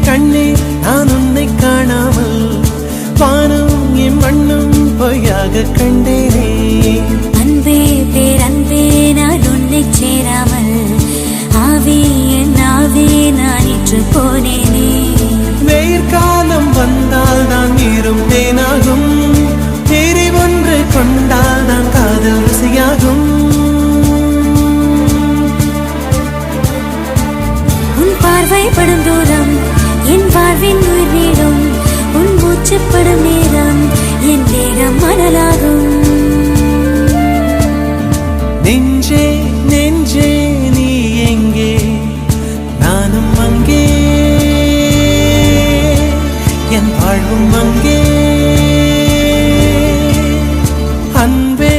கண்ணே நான் உன்னை காணாமல் வானம் என் மண்ணும் பொய்யாக கண்டேனே. அன்பே பேரன்பே நான் உன்னை சேராமல் ஆவே என் ஆவே நான் இன்று போனேனே. வெயிற்காலம் வந்தால் தான் நீரும் தேனாகும், தேறி ஒன்று கொண்டால் தான் காதல் ருசியாகும். உன் பார்வைப்படும் தூரம் என் வாழ்வின் உயிர் நீடும், உன் மூச்சுப்படும் நேரம் என் தேகம் மணலாகும். நெஞ்சே நெஞ்சே நீ எங்கே, நானும் அங்கே, என் வாழ்வும் அங்கே. அன்பே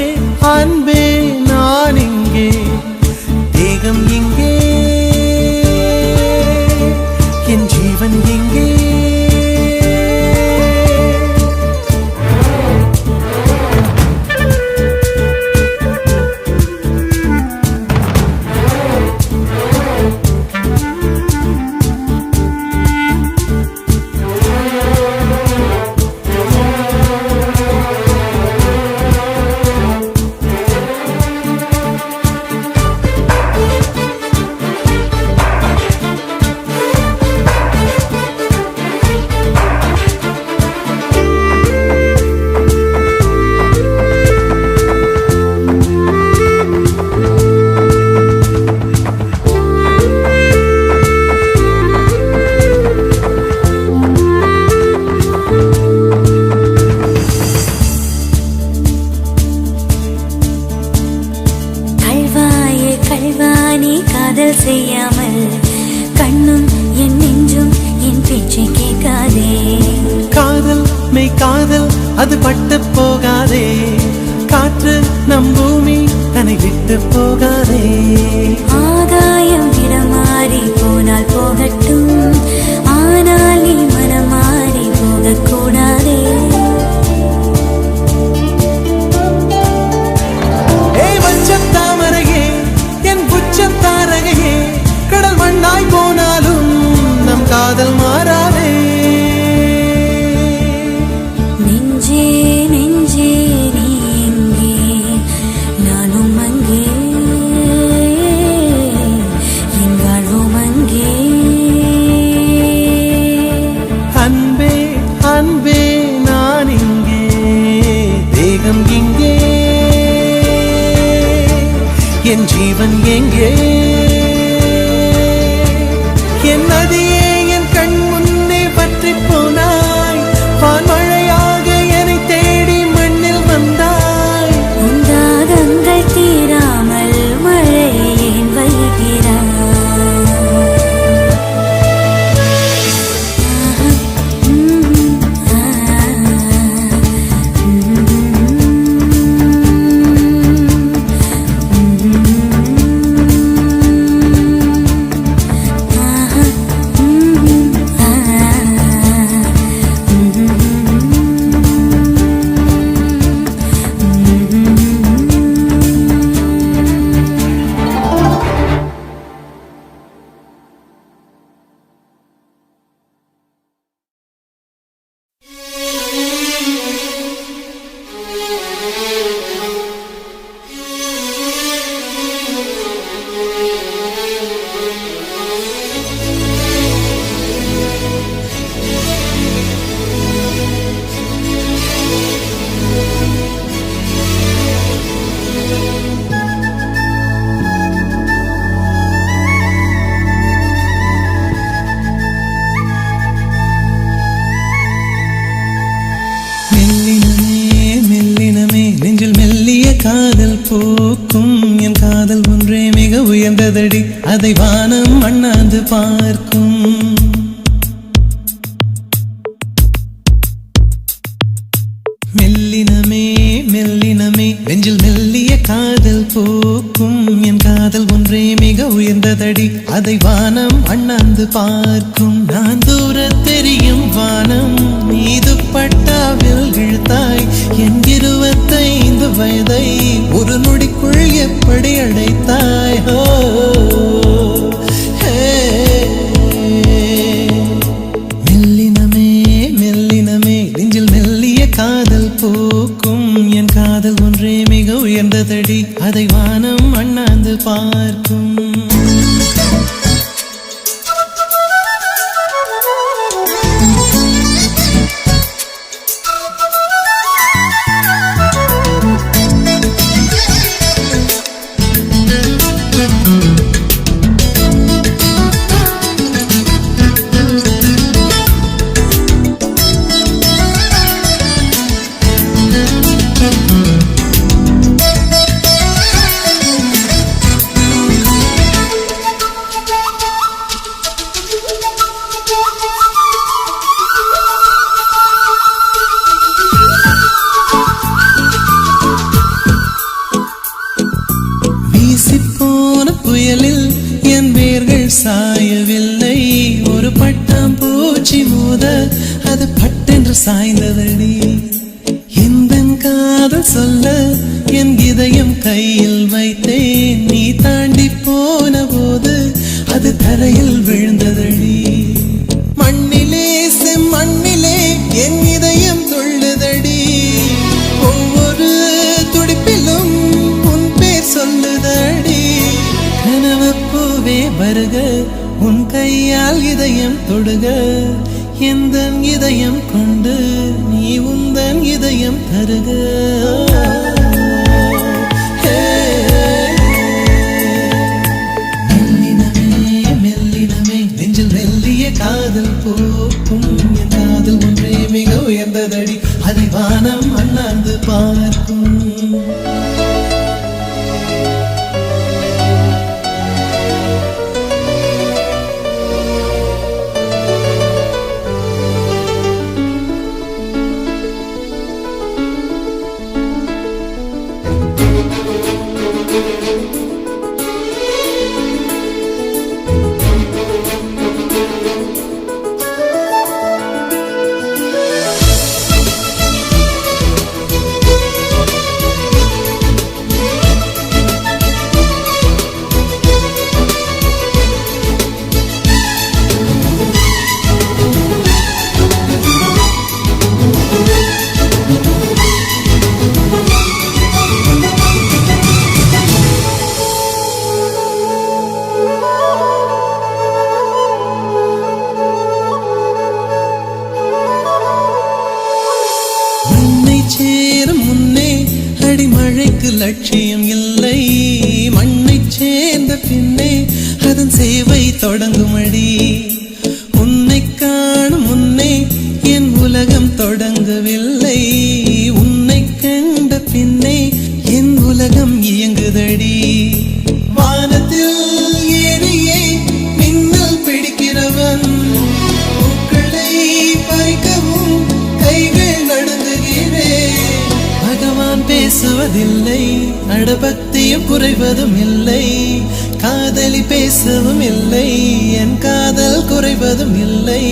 அன்பே நான் இங்கே, தேகம் இங்கே, என் ஜீவன் எங்கே. காதல் செய்யாமல் கண்ணும் என் நெஞ்சும் என் பேச்சை கேட்காதே. காதல் மெய் காதல் அது பட்டு போகாதே, காற்று நம் பூமி தன்னை விட்டு போகாதே. ஆகாயம் இடமாறி போனால் போகட்டும், ஆனால் நீ மனம் மாறி போகக்கூடாதே. தாமரையே என் புச்சத்தாரகையே, கடல் மண்ணாய் போனாலும் நம் காதல் மாறாதே. நெஞ்சே நெஞ்சே நீ எங்கே, நானும் அங்கே, காதல் போக்கும் என் காதல் ஒன்றே மிக உயர்ந்ததடி அதை வானம் அண்ணாந்து பார்க்கும் மெல்லினமே மெல்லினமே நெஞ்சில் மெல்லிய காதல் போக்கும் என் காதல் ஒன்றே மிக உயர்ந்ததடி அதை வானம் அண்ணாந்து பார்க்கும் நான் தூர தெரியும் வானம் மீது பட்டாவில் இழுத்தாய் என் 25 வயதை ஒரு நொடிக்குள் எப்படி அடைத்தாய் மெல்லினமே மெல்லினமே நெஞ்சில் மெல்லிய காதல் போக்கும் என் காதல் ஒன்றே மிக உயர்ந்ததடி அதை வானம் அண்ணாந்து பார்க்கும் புயலில் என் வேர்கள் சாயவில்லை ஒரு பட்டாம் பூச்சி மோத அது பட்டென்று சாய்ந்ததடி எந்த காதல் சொல்ல என் இதயம் கையில் வைத்தேன் நீ தாண்டி போன போது அது தரையில் விழுந்ததடி மண்ணிலே செம்மண்ணிலே என் இதயம் துள்ளுதடி ஒவ்வொரு துடிப்பிலும் உன் பேர் சொல்லுதடி கனவு பூவே வருக உன் கையால் இதயம் தொடுக எந்தன் இதயம் கொண்டு நீ உந்தன் இதயம் தருக மெல்லினமே மெல்லினமே நெஞ்சில் மெல்லிய காதல் போக்கும் என் காதல் ஒன்றே மிக உயர்ந்ததடி அதை வானம் அண்ணாந்து பார்க்கும் சேரும் முன்னே அடிமழைக்கு லட்சியம் இல்லை மண்ணை சேர்ந்த பின்னே அதன் சேவை தொடங்குமடி உன்னை காணும் முன்னே என் உலகம் தொடங்கவில்லை உன்னை கண்ட பின்னே என் உலகம் இயங்குதடி வானத்தில் ஏறியே மின்னல் பிடிக்கிறவன் பூக்களை பறிக்கவும் கைகள் நடுங்குகிறேன் பகவான் பேசுவதில்லை நடபக்தியும் குறைவதும் இல்லை காதலி பேசவும் இல்லை என் காதல் குறைவதும் இல்லை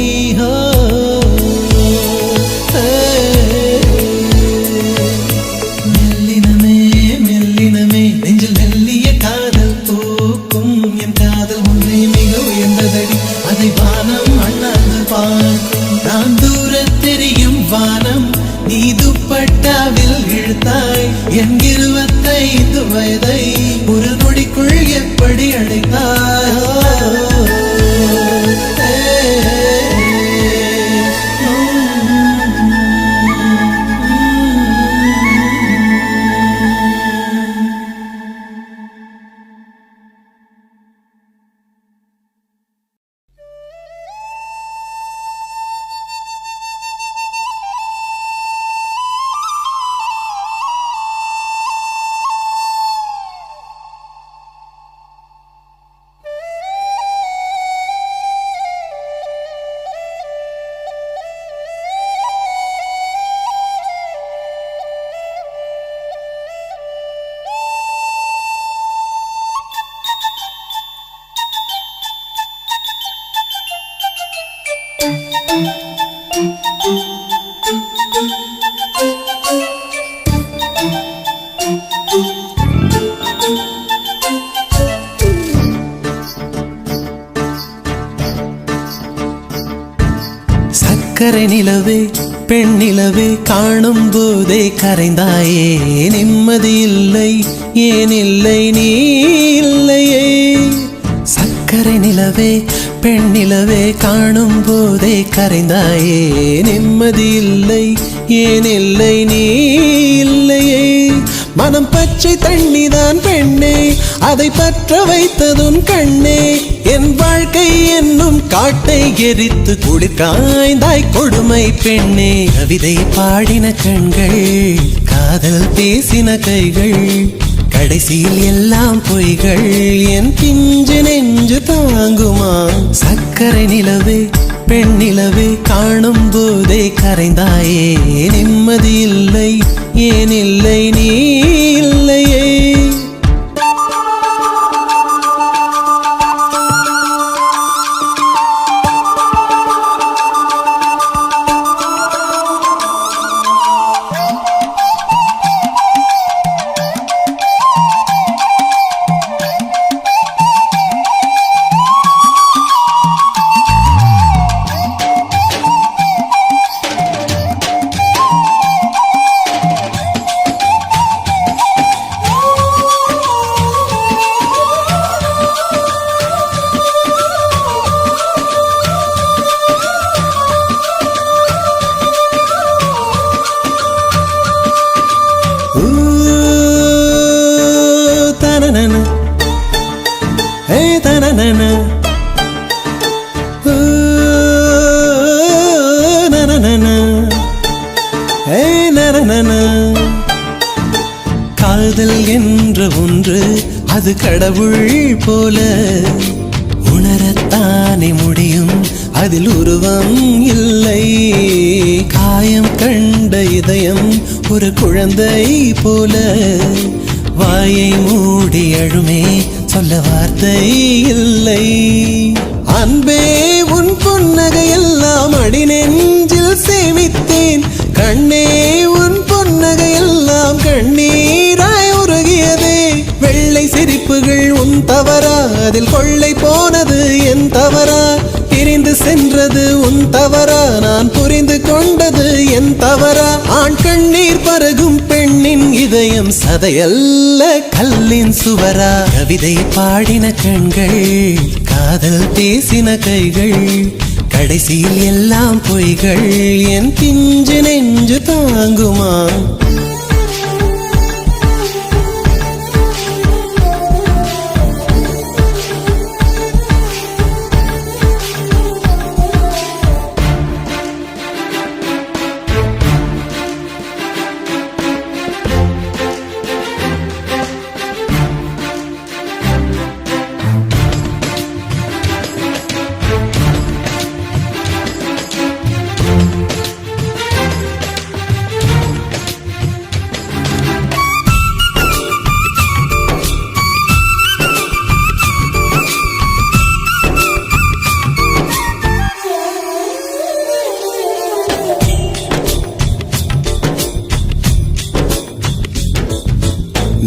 மெல்லினமே மெல்லினமே நெஞ்சில் மெல்லிய காதல் போக்கும் என் காதல் ஒன்றே மிக உயர்ந்ததடி அதை வானம் அண்ணாந்து பார்க்கும் நான் தூர தெரியும் வானம் நீ துப்பட்டாவில் இழுத்தாய் என் 25 வயதை ஒரு நொடிக்குள் எப்படி அடைத்தாய் சக்கரை நிலவே பெண் நிலவே காணும் போதே கரைந்தாயே நிம்மதி இல்லை ஏன் இல்லை நீ இல்லையே சக்கரை நிலவே பெண் நிலவே காணும் போதே கரைந்தாயே நிம்மதி இல்லை ஏன் இல்லை நீ இல்லையே மனம் பச்சை தண்ணிதான் பெண்ணே அதை பற்ற வைத்ததுன் கண்ணே என் வாழ்க்கை என்னும் காட்டை எரித்து குளிர் காய்ந்தாய் கொடுமை பெண்ணே கவிதை பாடின கண்கள் காதல் பேசின கைகள் கடைசியில் எல்லாம் பொய்கள் என் பிஞ்சு நெஞ்சு தாங்குமா சக்கரை நிலவே பெண் நிலவே காணும் போதே கரைந்தாயே நிம்மதி இல்லை ஏன் இல்லை நீ இல்லையே காதல் என்ற ஒன்று அது கடவுள் போல உணரத்தானே முடியும் அதில் உருவம் இல்லை காயம் கண்ட இதயம் ஒரு குழந்தை போல வாயை மூடி அழுமே சொல்ல வார்த்தை இல்லை அன்பே உன் புன்னகை எல்லாம் அடி நெஞ்சில் சேமித்தேன் கண்ணே உன் புன்னகை எல்லாம் கண்ணீராய் உருகியதே வெள்ளை சிரிப்புகள் உன் தவறா அதில் கொள்ளை போனது என் தவறா பிரிந்து சென்றது உன் தவறா நான் புரிந்து கொண்டது என் தவறா ஆண் கண்ணீர் பருகும் பெண்ணின் இதயம் சதையல்ல கல்லின் சுவரா கவிதை பாடின கண்கள் காதல் பேசின கைகள் கடைசியில் எல்லாம் பொய்கள் என் பிஞ்சு நெஞ்சு தாங்குமா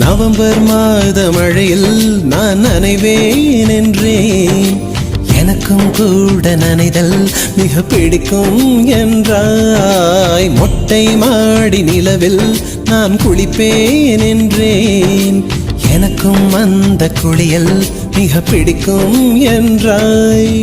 நவம்பர் மாத மழையில் நான் நனைவேன் என்றேன் எனக்கும் கூட நனைதல் மிக பிடிக்கும் என்றாய் மொட்டை மாடி நிலவில் நான் குளிப்பேன் என்றேன் எனக்கும் அந்த குளியல் மிக பிடிக்கும் என்றாய்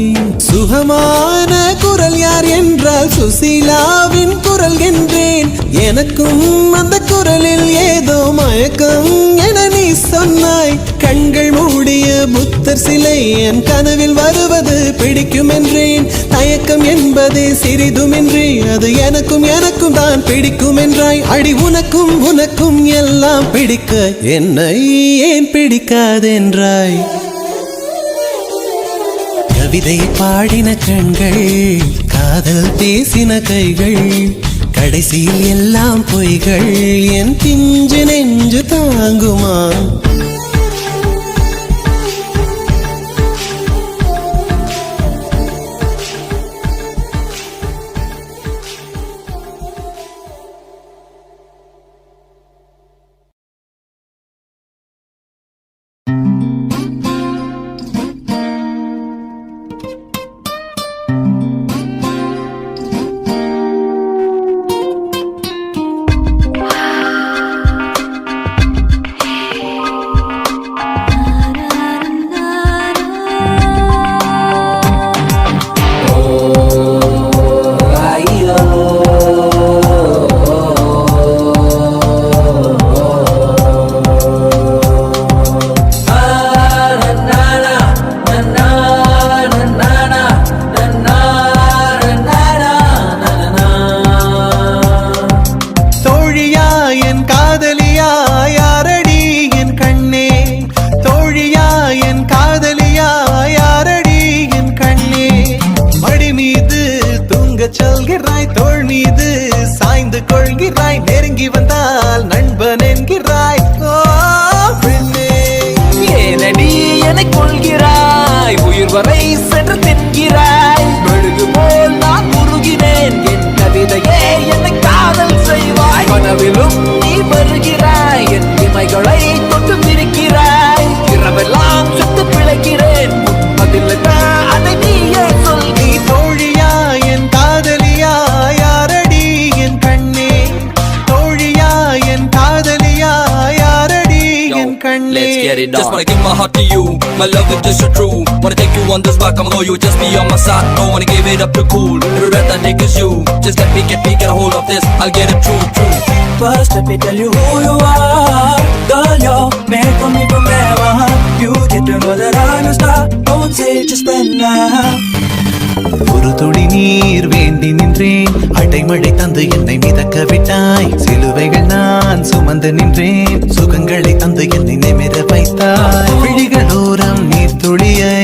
சுகமான குரல் யார் என்றால் சுசீலாவின் குரல் என்றேன் எனக்கும் அந்த குரலில் ஏதோ மயக்கம் என நீ சொன்னாய் கண்கள் மூடிய புத்தர் சிலை என் கனவில் வருவது பிடிக்கும் என்றேன் தயக்கம் என்பதே சிறிதுமின்றி அது எனக்கும் எனக்கும் தான் பிடிக்கும் என்றாய் அடி உனக்கும் உனக்கும் எல்லாம் பிடிக்க என்னை ஏன் பிடிக்காதென்றாய் கவிதை பாடின கண்கள் காதல் பேசின கைகள் கடைசியில் எல்லாம் பொய்கள் என் பிஞ்சு நெஞ்சு தாங்குமா கனவிலும் நீ வருகிறாய், என் இமைகளை தொட்டு மிதிக்கிறாய். இரவெல்லாம் சுத்து பிழைக்கிறேன், பதிலா அதை நீயே சொல். நீ தோழியா என் காதலியா யாரடி என் கண்ணே, தோழியா என் காதலியா யாரடி என் கண்ணே. Let's get it on. Just wanna give my heart to you, my love is just so true. Wanna take you on this rock, I'm loyal, just be on my side. Don't wanna give it up too cool, every breath I take is you. Just let me get a hold of this, I'll get it true. First let me tell you who you are. Girl, you're made for me forever. You get to know that I'm a star. Don't say just when now. ஒரு துளி நீர் வேண்டி நின்றேன், அடைமழை தந்து என்னை மிதக்க விட்டாய். சிலுவைகள் நான் சுமந்து நின்றேன், சுகங்களை தந்து என்னை நிமிர வைத்தாய். விழிகளோரம் நீர் துளியை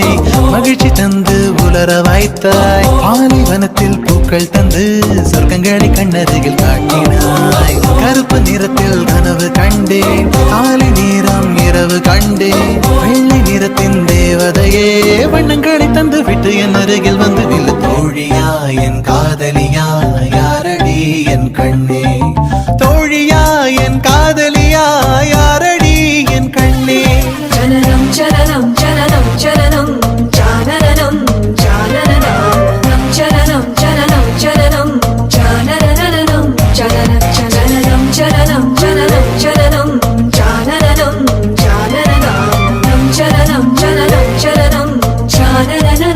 மகிழ்ச்சி தந்து உலர வைத்தாய். பாலைவனத்தில் பூக்கள் தந்து சொர்க்கங்களை கண்ணருகில் காட்டினாய். கருப்பு நிறத்தில் கனவு கண்டேன், காலை நேரம் இரவு கண்டேன். வெள்ளை நிறத்தின் தேவதையே வண்ணங்களை தந்து விட்டு என் அருகில் வந்து நில்லு. தோழியா என் காதலியா யாரடி என் கண்ணே, தோழியா என் காதலியா யாரடி என் கண்ணே. ஜனனம் ஜனனம் ஜனனம் ஜனனம் ஜானனம் ஜானனம் ஜனனம் ஜனனம் ஜனனம் ஜானனம் ஜனனம் ஜனனம் ஜனனம் ஜனனம் ஜனனம் ஜானனம் ஜானனம் ஜனனம் ஜனனம் ஜனனம் ஜானனம்.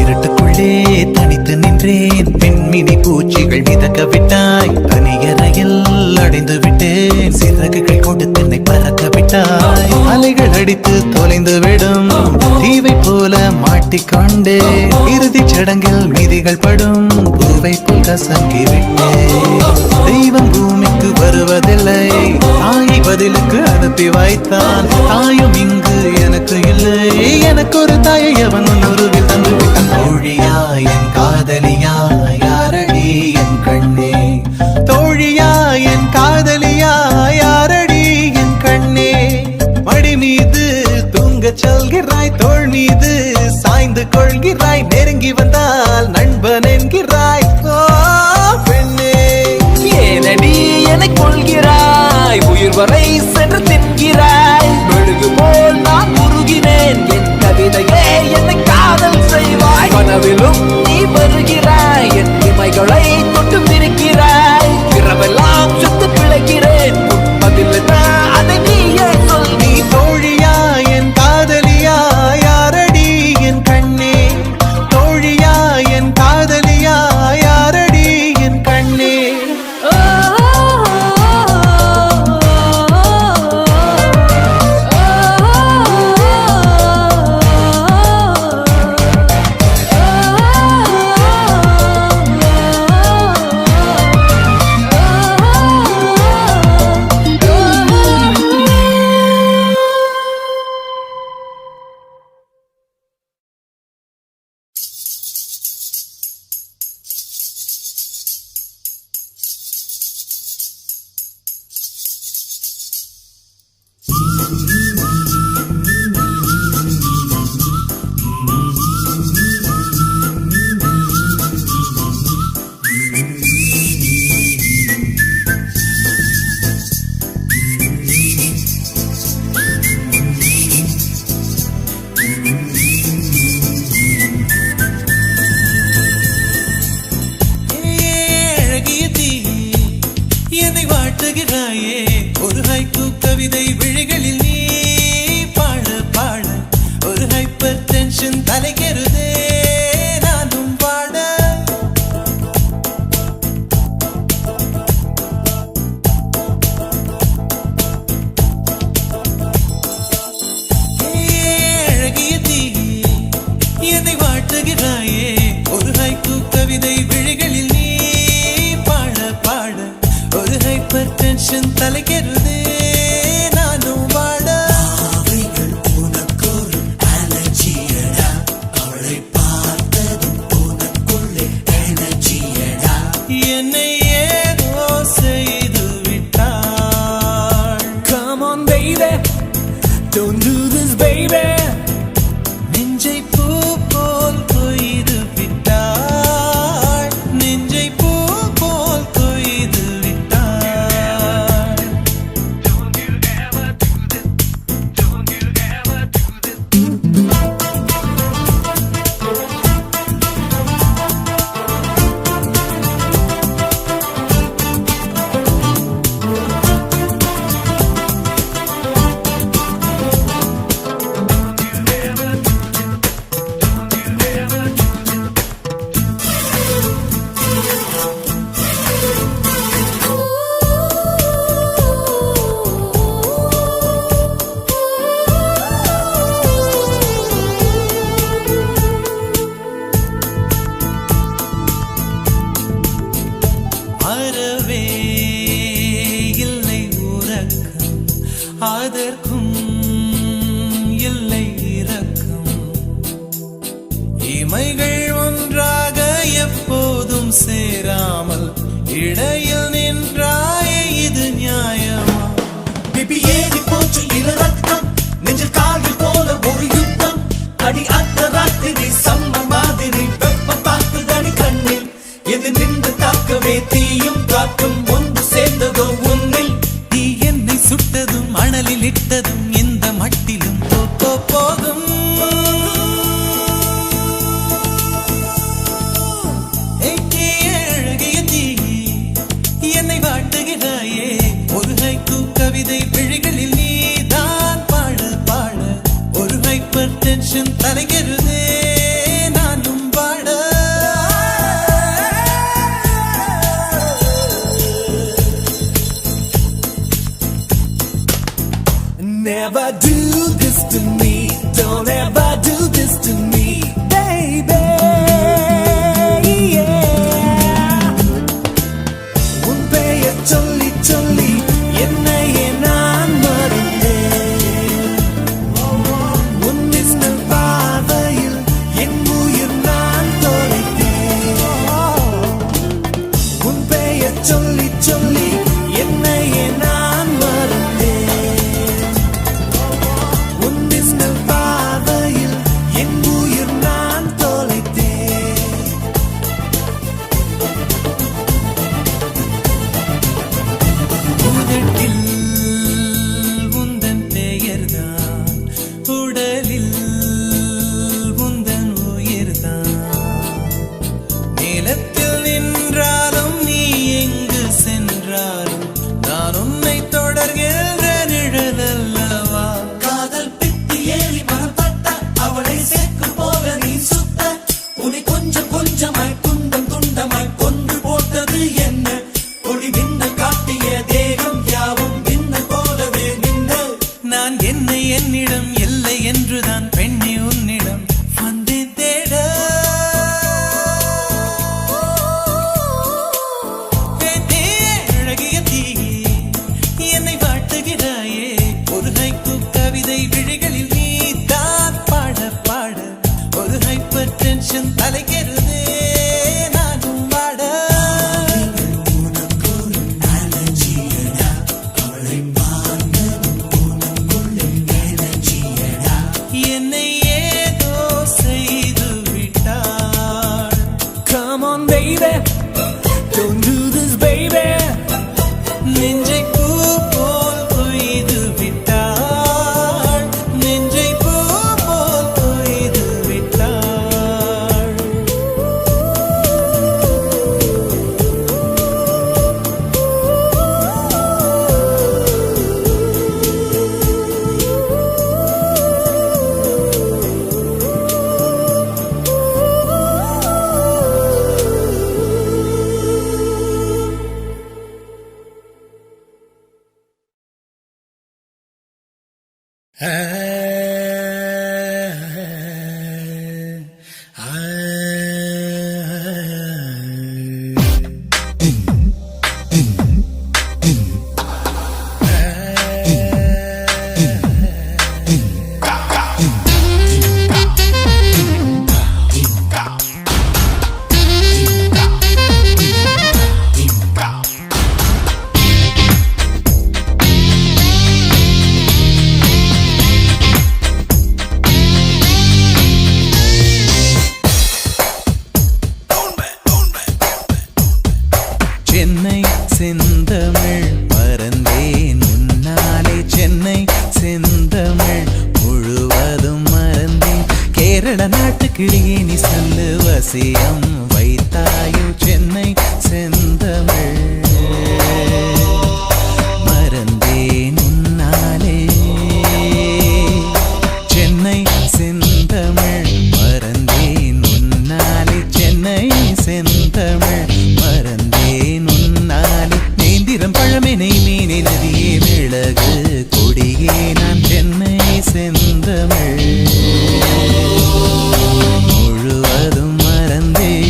இருட்டுக்குள்ளே தனித்து நின்றேன், பெண்மினி பூச்சிகள் மிதக்க விட்டாய். தனியறையில் அடைந்து விட்டேன், சிறகுகள் கொண்டு தென்னை பறக்க விட்டாய். அலைகள் அடித்து தொலைந்து விடும் தீவை போல மாட்டிக்கொண்டே, இறுதி சடங்கில் மீதிகள் படும் பூவை போல் கசங்கி விட்டேன். தெய்வம் பூமிக்கு வருவதில்லை, தாயை பதிலுக்கு அனுப்பி வைத்தான். தாயும் இங்கு எனக்கு இல்லை, எனக்கு ஒரு தாயை அவன் உருவில் தந்து விட்டான். தோழியா என் காதலியா யாரடி என் கண்ணே, தோழியா என் காதலியா யாரடி என் கண்ணே. மடி மீது தூங்கச் சொல்கிறாய், தோள் மீது சாய்ந்து கொள்கிறாய். நெருங்கி வந்தால் நண்பன் என்கிறாய். ஓ பெண்ணே, ஏனடி என்னை கொள்கிறாய், உயிர் வரை சென்று தின்கிறாய். மெழுகு போல் நான் உருகினேன், என் கவிதையே என்னை காதல் செய்வாய். கனவிலும் நீ வருகிறாய், என் இமைகளை தொட்டு மிதிக்கிறாய். இரவெல்லாம் சுத்து பிழைக்கிறேன், பதிலா அதை நீயே சொல். நீ தோழியா என் காதலியா யாரடி என் கண்ணே, தோழியா என் காதலியா யாரடி என் கண்ணே. என்னை வாட்டுகிறாயே, ஒரு ஹைக்கூ கவிதை விழிகளில் நீ பாட பாட ஒரு ஹைப்பர் டென்ஷன் தலைகெருதே நானும் பாட. அழகிய தீ என்னை வாட்டுகிறாயே, ஒரு ஹைக்கூ கவிதை விழிகளில் நீ பாட பாட ஒரு ஹைப்பர் டென்ஷன் தலைகெருதே நானும் வாட. அவைகள் உனக்கொரு அலர்ஜியடா, அவளை பார்த்த இமைகள் ஒன்றாக எப்போதும் சேராமல் இடையில் நின்றாயே இது நியாயமா? பிபி ஏறி போச்சு இள ரத்தம் நெஞ்சில் கால்கள் போல ஒரு யுத்தம் அடி அந்த ராத்திரி சம்ம மாதிரி வெப்பம் பார்க்குதடி கண்ணில் எது நின்று தாக்கவே தீயும் காற்றும் ஒன்று சேர்ந்ததோ உன்னில் நீ என்னை சுட்டதும் அனலில் இட்டதும் இந்த மட்டிலும் போதும். அழகிய தீ என்னை வாட்டுகிறாயே ஒரு ஹைக்கூ கவிதை விழிகளில் நீதான் பாட பாட ஒரு ஹைப்பர் டென்ஷன் தலைகிறதே நானும் பாட. Never do this to me, don't ever do this to me, baby. Yeah. உன் பெயர் சொல்லி சொல்லி என்னையே நான் மறந்தேன். உன் மின்னல் பார்வையில் என் உயிர் நான் தொலைத்தேன். உன் பெயர் சொல்லி சொல்லி என்னையே நான் மறந்தேன். உன் மின்னல் பார்வையில் என் உயிர் நான் தொலைத்தேன். உதட்டில் உந்தன் பெயர்தான் உடலில் உந்தன் உயிர்தான் நிலத்தில் நின்றாலும் நீ எங்கு சென்றாலும் நான் உன்னை தொடர்கின்ற நிழல் அல்லவா? காதல் பித்தி ஏறி மனப்பட்ட அவளை சேர்க்கு போல நீ சுத்த உன்னை கொஞ்சம் கொஞ்சமாய் துண்டம் துண்டமாய் கொன்று போட்டது என்ன ஒளி விண்ண காட்டிய தேகம் யாவும் விண்ண போலவே நின்ற நான் என்னை என்னிடம் இல்லை என்றுதான் பெண்ணை உன்னிடம் வந்தேன் தேட. அழகிய தீ என்னை வாட்டுகிறாயே ஒரு ஹைக்கூ கவிதை விழிகளில் நீதான் பாட பாட ஒரு ஹைப்பர் டென்ஷன் தலைகிறதே நானும் பாட. என்னை ஏதோ செய்து விட்டாள். Come on baby, don't do this baby. நெஞ்சை பூ போல் கொய்து விட்டாள். நெஞ்சை பூ போல் கொய்து விட்டாள். சென்னை செந்தமிழ் மறந்தேன் உன்னாலே சென்னை செந்தமிழ் முழுவதும் மறந்தேன். கேரள நாட்டுக்கிளியே நீ சொல்லு வசியம் வைத்தாயோ சென்னை செந்தமிழ் மறந்தேன் உன்னாலே. சென்னை செந்தமிழ் மறந்தேன் உன்னாலே சென்னை செந்தமிழ் மறந்தேன் உன்னாலே. நேந்திரம் பழமினை மீனை நதியே மிளகு கொடியே நான் சென்னை செந்தமிழ் முழுவதும் மறந்தேன்.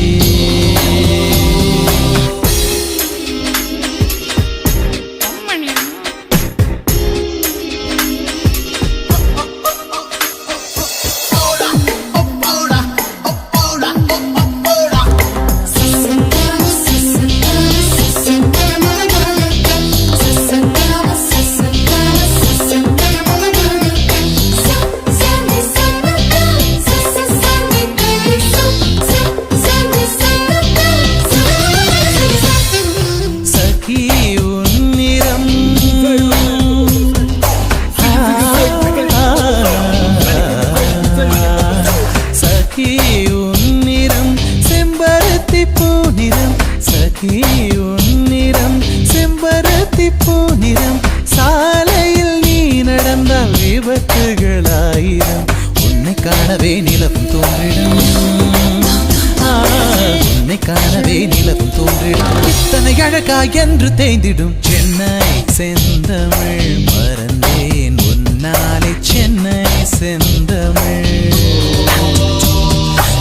காணவே நிலவும் தோன்றிடும் இத்தனை அழகா என்று தேய்ந்திடும் சென்னை செந்தமிழ் மறந்தேன் உன்னாலே சென்னை செந்தமிழ்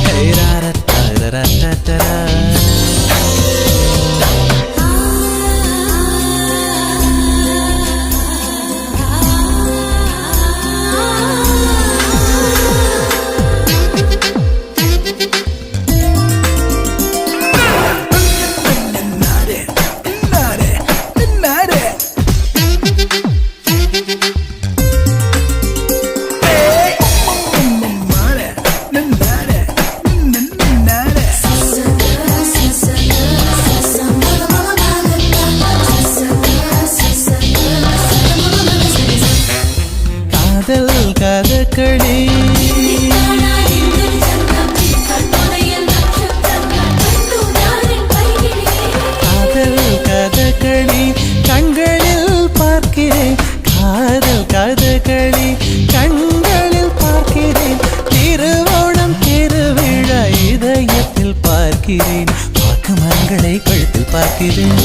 ஹே ராரா காதல் கதகளி காதல் கதகளி கண்களில் பார்க்கிறேன் காதல் கதகளி கண்களில் பார்க்கிறேன் திருவோணம் திருவிழா இதயத்தில் பார்க்கிறேன் வாக்கு மரங்களை கழுத்தில் பார்க்கிறேன்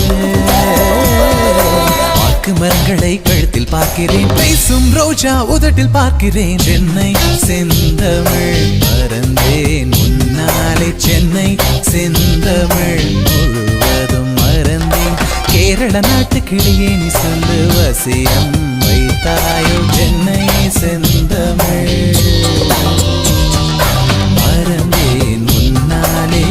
வாக்கு மரங்களை கழுத்தில் பார்க்கிறேன் பேசும் ரோஜா உதட்டில் பார்க்கிறேன் சென்னை செந்தமிழ் மறந்தேன் முன்னாலே சென்னை செந்தமிழ் முழுவதும் மறந்தேன் கேரள நாட்டு கிளியே நீ சொல்லு வசியம் வைத்தாயோ சென்னை செந்தமிழ் மறந்தேன் முன்னாலே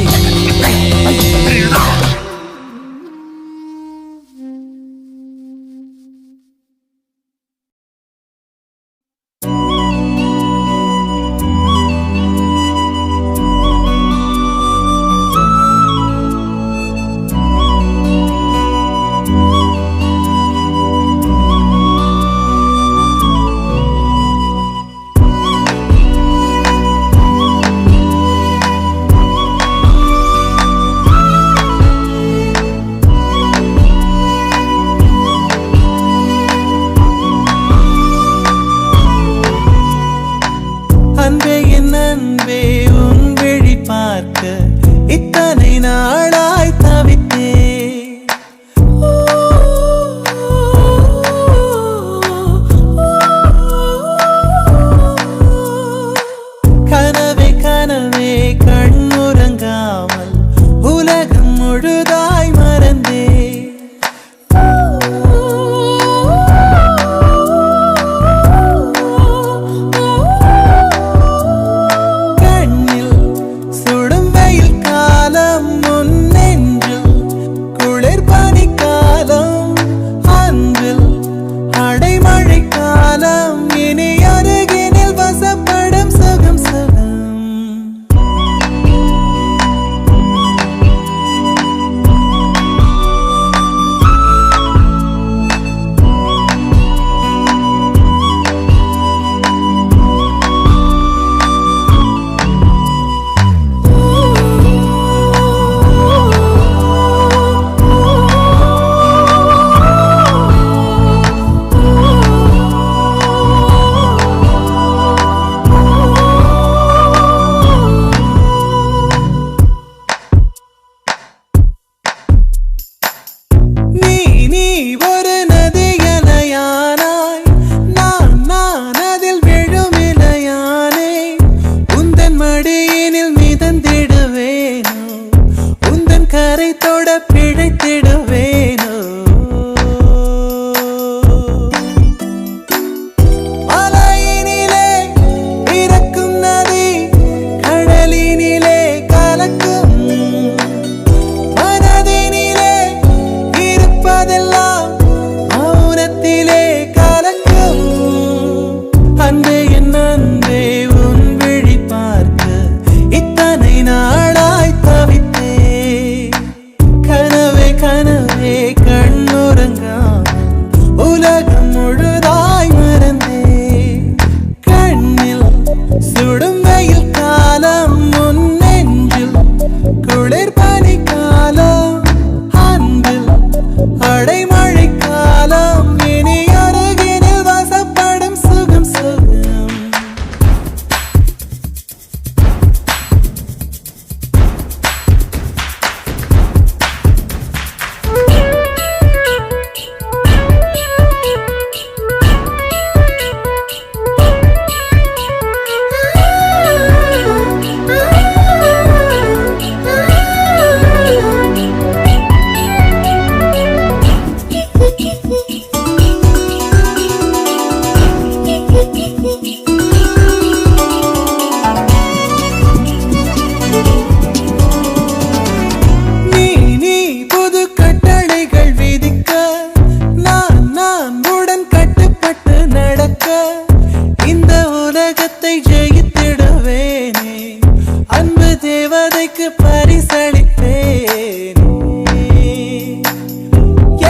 பரிசளிப்பேன்.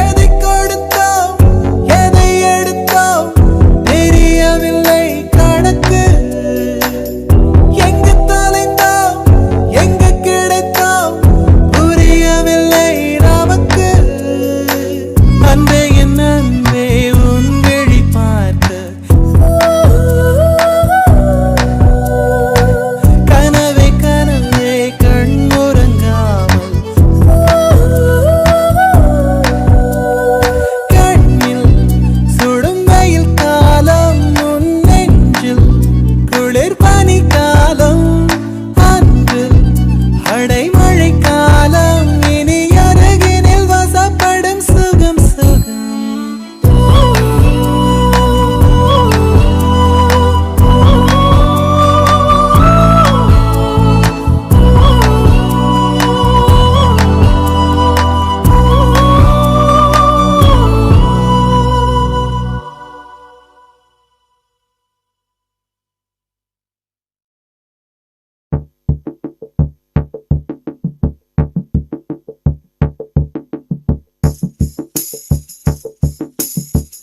எதை கொடுத்தோம் எதை எடுத்தோம் தெரியவில்லை கணக்கு. எங்கு தொலைந்தோம் எங்கு கிடைத்தோம் புரியவில்லை நமக்கு. அன்பே என் அன்பே உன் விழி பார்க்க கனவே கனவே கண்ணுறங்காமல் கண்ணில் சுடும் வெயில் காலம் உன் நெஞ்சில் குளிர் பனி காலம் அன்று அடைமழை காலம் இனி அருகினில் வசப்படும் சுகம் சுகம்.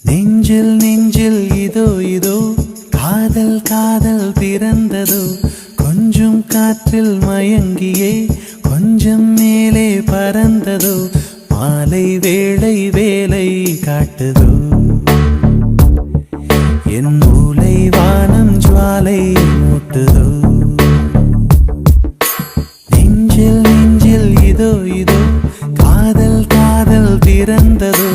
நெஞ்சில் நெஞ்சில் இதோ இதோ காதல் காதல் பிறந்ததோ. கொஞ்சம் காற்றில் மயங்கியே கொஞ்சம் மேலே பறந்ததோ. மாலை வேளை வேலை காட்டுதோ. என் மூளை வானம் ஜுவாலை மூட்டுதோ. நெஞ்சில் நெஞ்சில் இதோ இதோ காதல் காதல் பிறந்ததோ.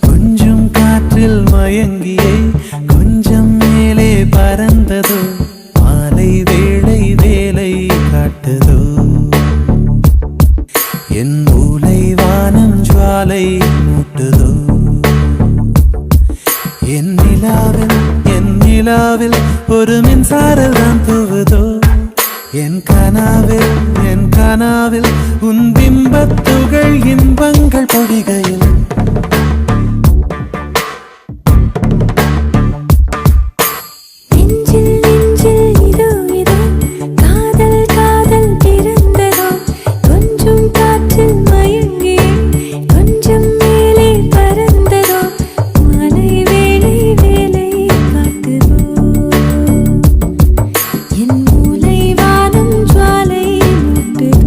கொஞ்சம் காற்றில் மயங்கியே கொஞ்சம் மேலே பறந்ததோ. மாலை வேளை வேலை காட்டுதோ. என் மூளை வானம் ஜுவாலை மூட்டுதோ. என் நிலாவில் ஒரு மின்சாரம் தான் தூவுதோ. என் கனாவில் உன் பிம்பத்துகள் இன்பங்கள் பொழிகையில் நெஞ்சில் நெஞ்சில் இதோ இதோ காதல் காதல் பிறந்ததோ. கொஞ்சம் காற்றில் மயங்கி கொஞ்சம் மேலே பறந்ததோ. மாலை வேளை வேலை காட்டுதோ. என் மூளை வானம் ஜுவாலை மூட்டுதோ.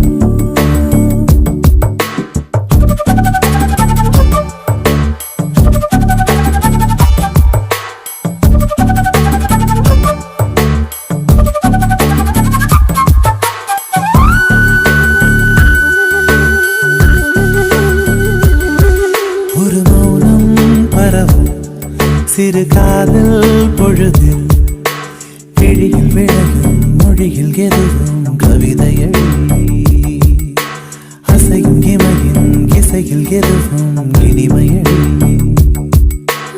ஒரு மௌனம் பரவும் சிறு காதல் பொழுதில் கிழியில் விழகும் மொழியில் எதுவும் கவிதையழி. அசையும் இமையின் இசையில் எதுவும் இனிமையழி.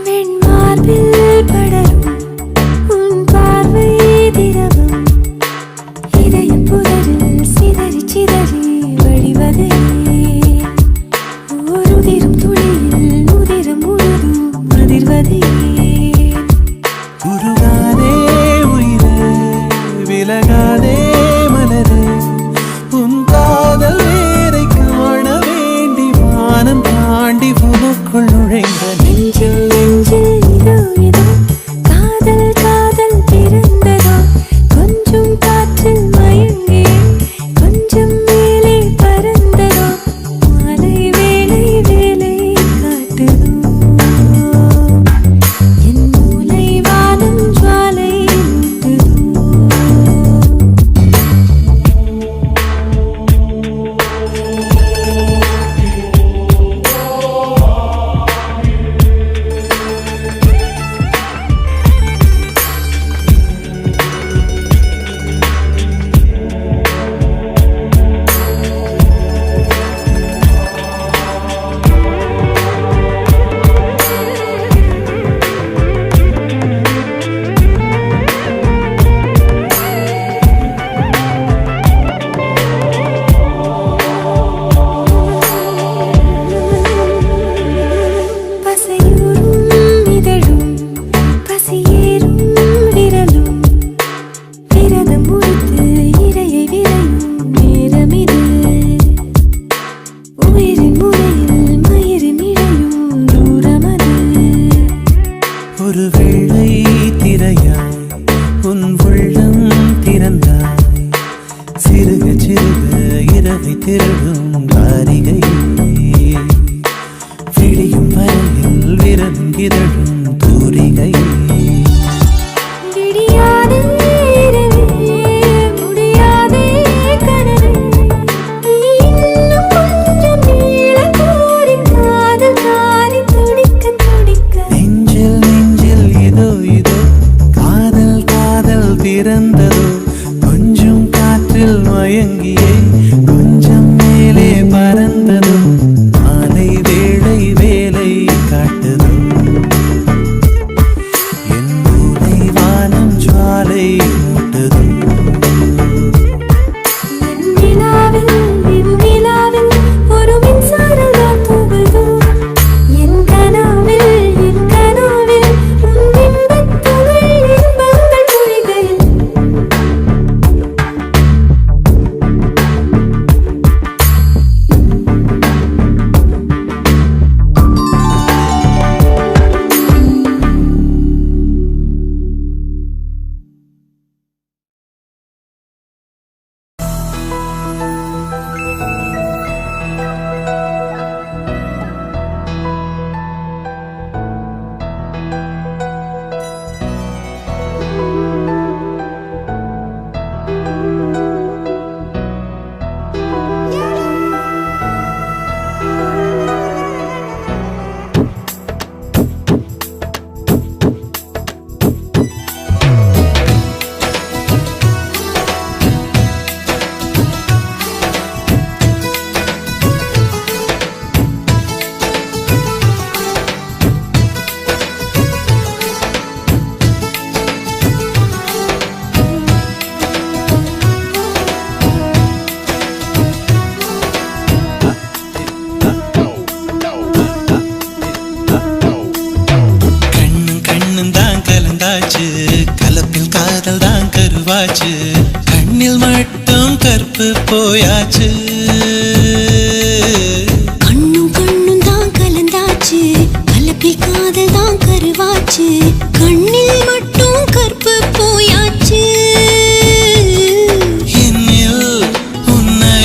வெண்மார்பில் படரும் உன் பார்வை திரவம். இதயம் புதரில் சிதறி சிதறி வழிவதே. ஓருதிரும் துளியில் உதிரம் முழுதும் அதிர்வதே. உருகாதே உயிரே விலகாதே மலரே. உன் காதல் வேரை காண வேண்டி வானம் தாண்டி உனக்குள் நுழைந்த நெஞ்சில் நெஞ்சில் இதோ இதோ காதல் காதல் பிறந்ததோ. கொஞ்சம் காற்றில் மயங்கி கொஞ்சம் மேலே பறந்ததோ. மாலை வேளை வேலை காட்டுதோ. என் மூளை வானம் ஜுவாலை மூட்டுதோ. திருடும் காரிகையே விடியும் வரையில் விரலும் இதழும் தூரிகையே விடியாதே இரவே, முடியாதே கனவே, இன்னும் கொஞ்சம் நீளம் கோரி காதல் காரி துடிக்க துடிக்க நெஞ்சில் நெஞ்சில் இதோ இதோ காதல் காதல் பிறந்ததோ கொஞ்சம் காற்றில் மயங்கியே கொஞ்சம் மேலே பறந்ததோ மாலை வேளை வேலை காட்டுதோ என் பூனை வானம் ஜுவாலை மூட்டுதோ என் நிலாவில் ஒரு மின்சாரம் தான் தூவுதோ என் கனாவில் உன் இன்பத் துகள் இன்பங்கள் பொழிகையில் கண்ணும் கண்ணும் தான் கலந்தாச்சு கலப்பில் காதல் தான் கருவாச்சு கண்ணில் மட்டும் கற்பு போயாச்சு கண்ணும் கண்ணும் தான் கலந்தாச்சு கலப்பில் காதல் தான் கருவாச்சு கண்ணில் மட்டும் கற்பு போயாச்சு என்னில் உன்னை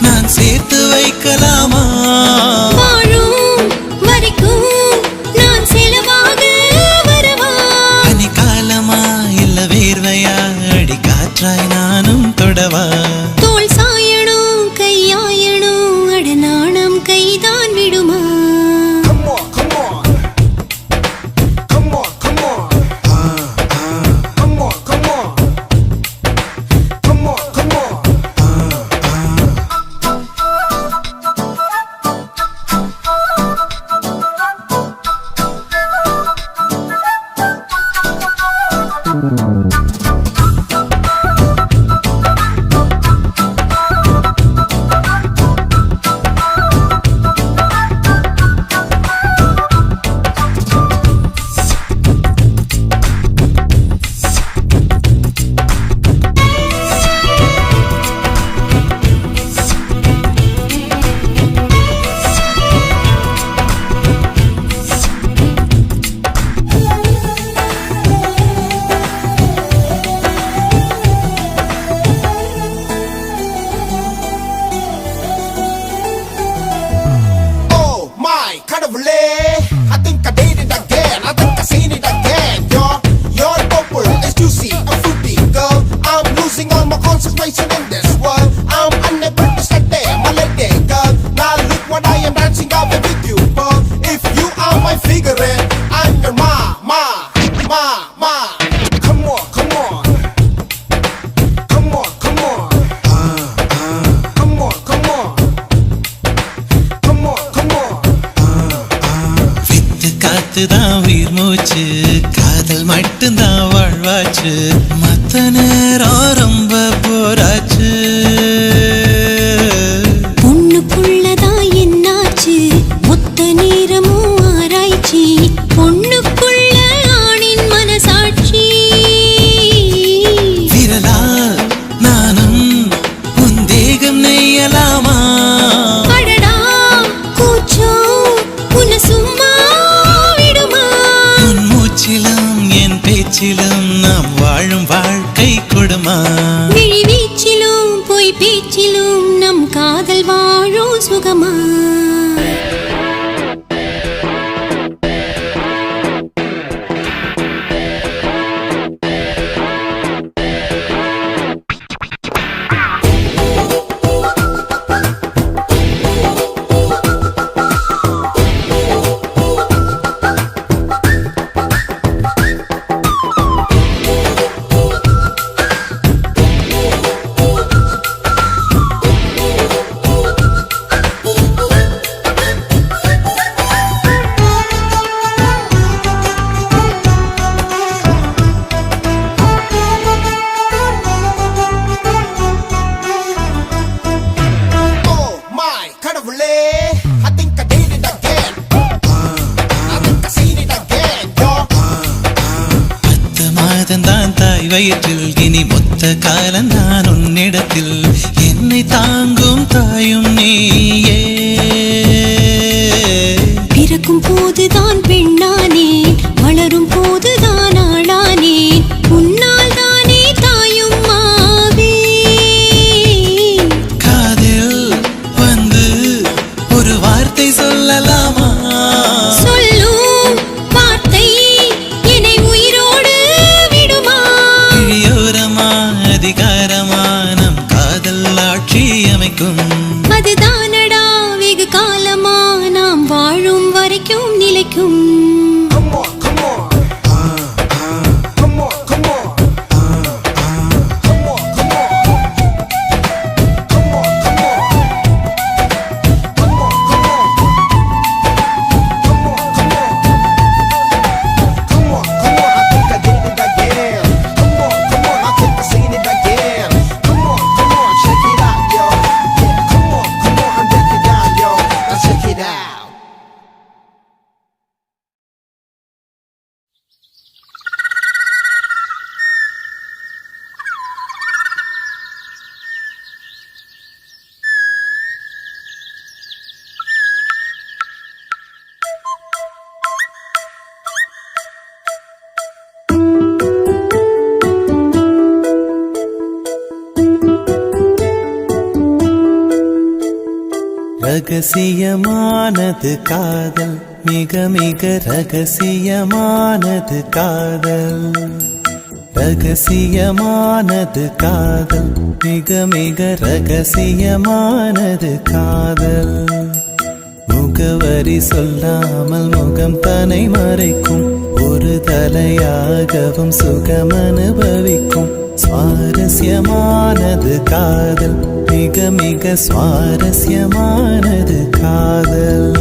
நான் சேர்த்து வைக்கலாமா வாழும் வரைக்கும் நான் செலவாக வரவா பனிக்காலமா இல்ல வேர்வையா அடி காற்றாய் நானும் தொடவா தோள் சாயணும் கையாயணும் அடநாணம் கைதான் விடுமா Come on, come on. Come on, come on. Come on, come on. Come on, come on. Oh my கடவுளே, I think I did it again. I think I seen it again. Your bubble is juicy and fruity, girl. I'm losing all my concentration in this world. I'm unable to stay, my lady, girl. Now look what I am dancing out with you, girl. If you are my figure, I'm your ma. Come on, come on. Come on, come on. Come on, come on. Come on, come on. With காத்துதான் உயிர் மூச்சு காதல் மட்டும்தான் வாழ்வாச்சு மத்த நேரம் ரொம்ப போராச்சு பொண்ணுக்குள்ளதான் என்னாச்சு மொத்த நேரமும் ஆராய்ச்சி பொண்ணுக்குள்ள ஆணின் மனசாட்சி விரலால் நானும் உன் தேகம் நெய்யலாமா அடடா கூச்சம் உன்னை சும்மா விடுமா உன் மூச்சிலும் என் பேச்சிலும் நாம் வாழும் வாழ்க்கை கொடுமா விழி வீச்சிலும் பொய் பேச்சிலும் நம் காதல் சுகமா வயிற்றில் இனி மொத்த காலம் நான் உன்னிடத்தில் என்னை தாங்கும் தாயும் நீயே பிறக்கும் போதுதான் பெண்ணானேன் வளரும் போதுதான் ஆளானேன் உன்னால் தானே தாயும் மாவே காதில் வந்து ஒரு வார்த்தை சொல்லலாமா சொல்லும் வார்த்தை என்னை உயிரோடு விடுமா இழியோரமா அதிகாரமா நம் காதல் ஆட்சி அமைக்கும் அதுதானடா வெகு காலமா நாம் வாழும் வரைக்கும் நிலைக்கும் ரகசியமானது காதல் மிக மிக ரகசியமானது காதல் ரகசியமானது காதல் மிக மிக ரகசியமானது காதல் முகவரி சொல்லாமல் முகம் தன்னை மறைக்கும் ஒரு தலையாகவும் சுகம் அனுபவிக்கும் சுவாரஸ்யமானது காதல் மிக மிக சுவாரஸ்யமானது காதல்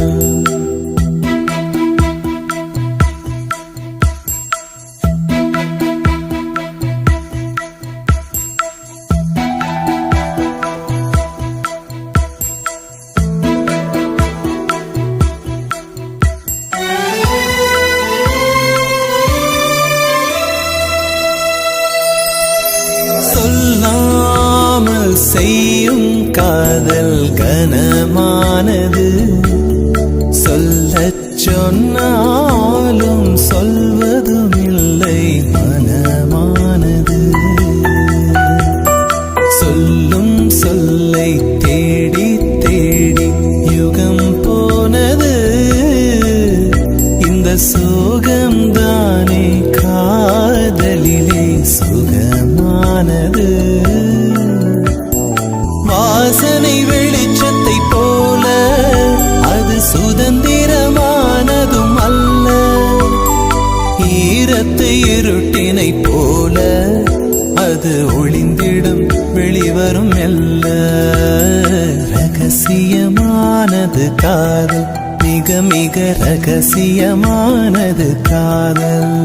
சொல்லாமல் செய்யும் காதல் கனமானது சொல்லச் சொன்னாலும் சொல்வதும் இல்லை மனமானது சொல்லும் சொல்லை தேடி தேடி யுகம் போனது இந்த சோகம்தானே காதலிலே சுகமானது வாசனை வெளிச்சத்தை போல அது சுதந்திரமானதும் அல்ல ஈரத்தை இருட்டினை போல அது ஒளிந்திடும் வெளிவரும் மெல்ல ரகசியமானது காதல் மிக மிக ரகசியமானது காதல்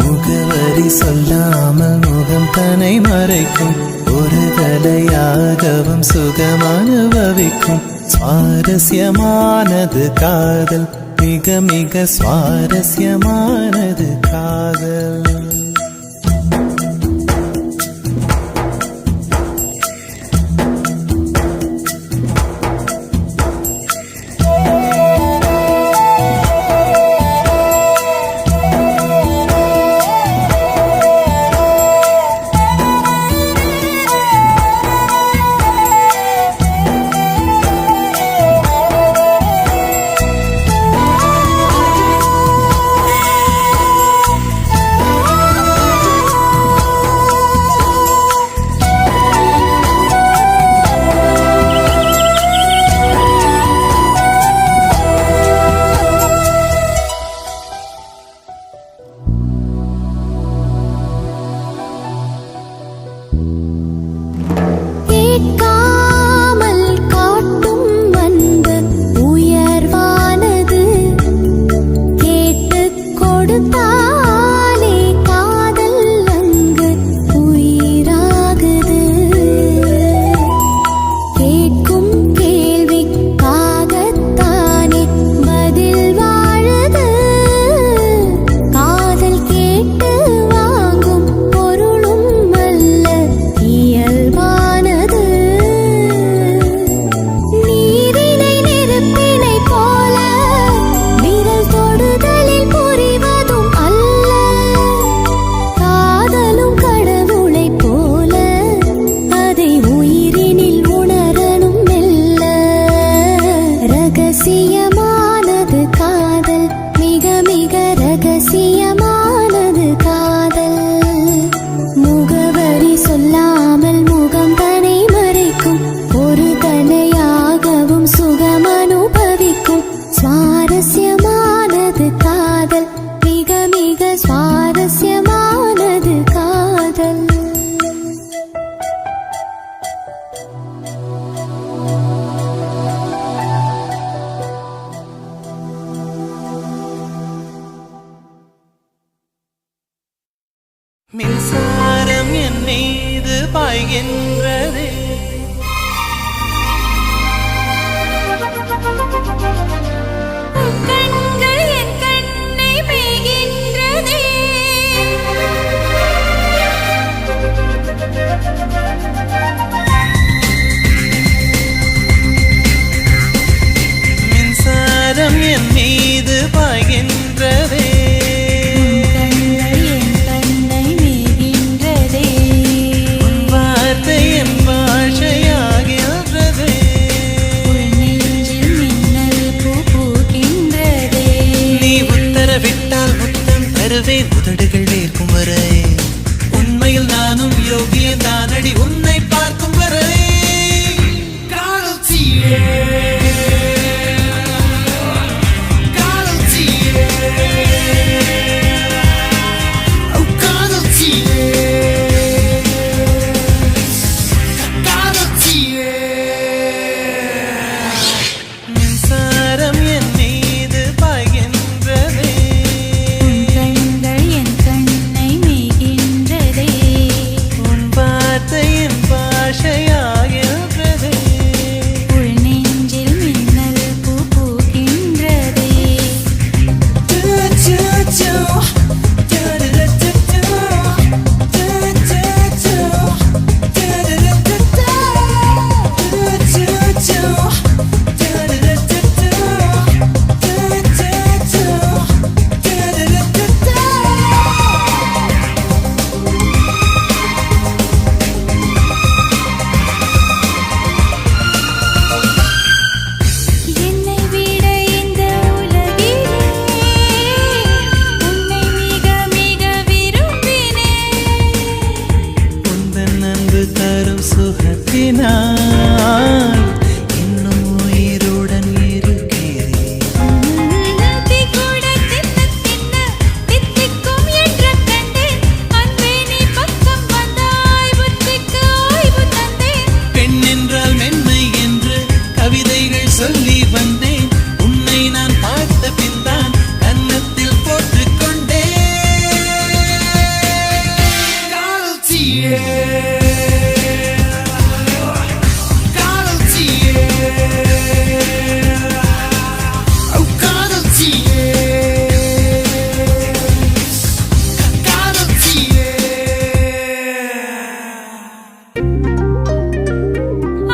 முகவரி சொல்லாமல் முகம் தன்னை மறைக்கும் ஒரு தலையாகவும் சுகம் அனுபவிக்கும் சுவாரஸ்யமானது காதல் மிக மிக சுவாரஸ்யமானது காதல் மின்சாரம் என் மீது பாய்கின்றதே, உன் கண்கள் என் கண்ணை மேய்கின்றதே, உன் வார்த்தை என் பாஷையாகின்றதே, உள் நெஞ்சில் மின்னல் பூ பூக்கின்றதே. என்னை விட இந்த உலகிலே உன்னை மிக மிக விரும்பினேன். உந்தன் அன்பு தரும் சுகத்தினால் இன்னும் உயிருடன் இருக்கிறேன். நதி கூட தின்ன தின்ன தித்திக்கும் என்று கண்டேன். அன்பே நீ பக்கம் வந்தாய் புத்திக்கு ஓய்வு தந்தேன். பெண் என்றால் மென்மை என்று கவிதைகள் சொல்லி வந்தேன். உன்னை நான் பார்த்த பின்தான் கன்னத்தில் போட்டுக்கொண்டேன். காதல் தீயே, காதல் தீயே, காதல் தீயே, காதல் தீயே. ஆ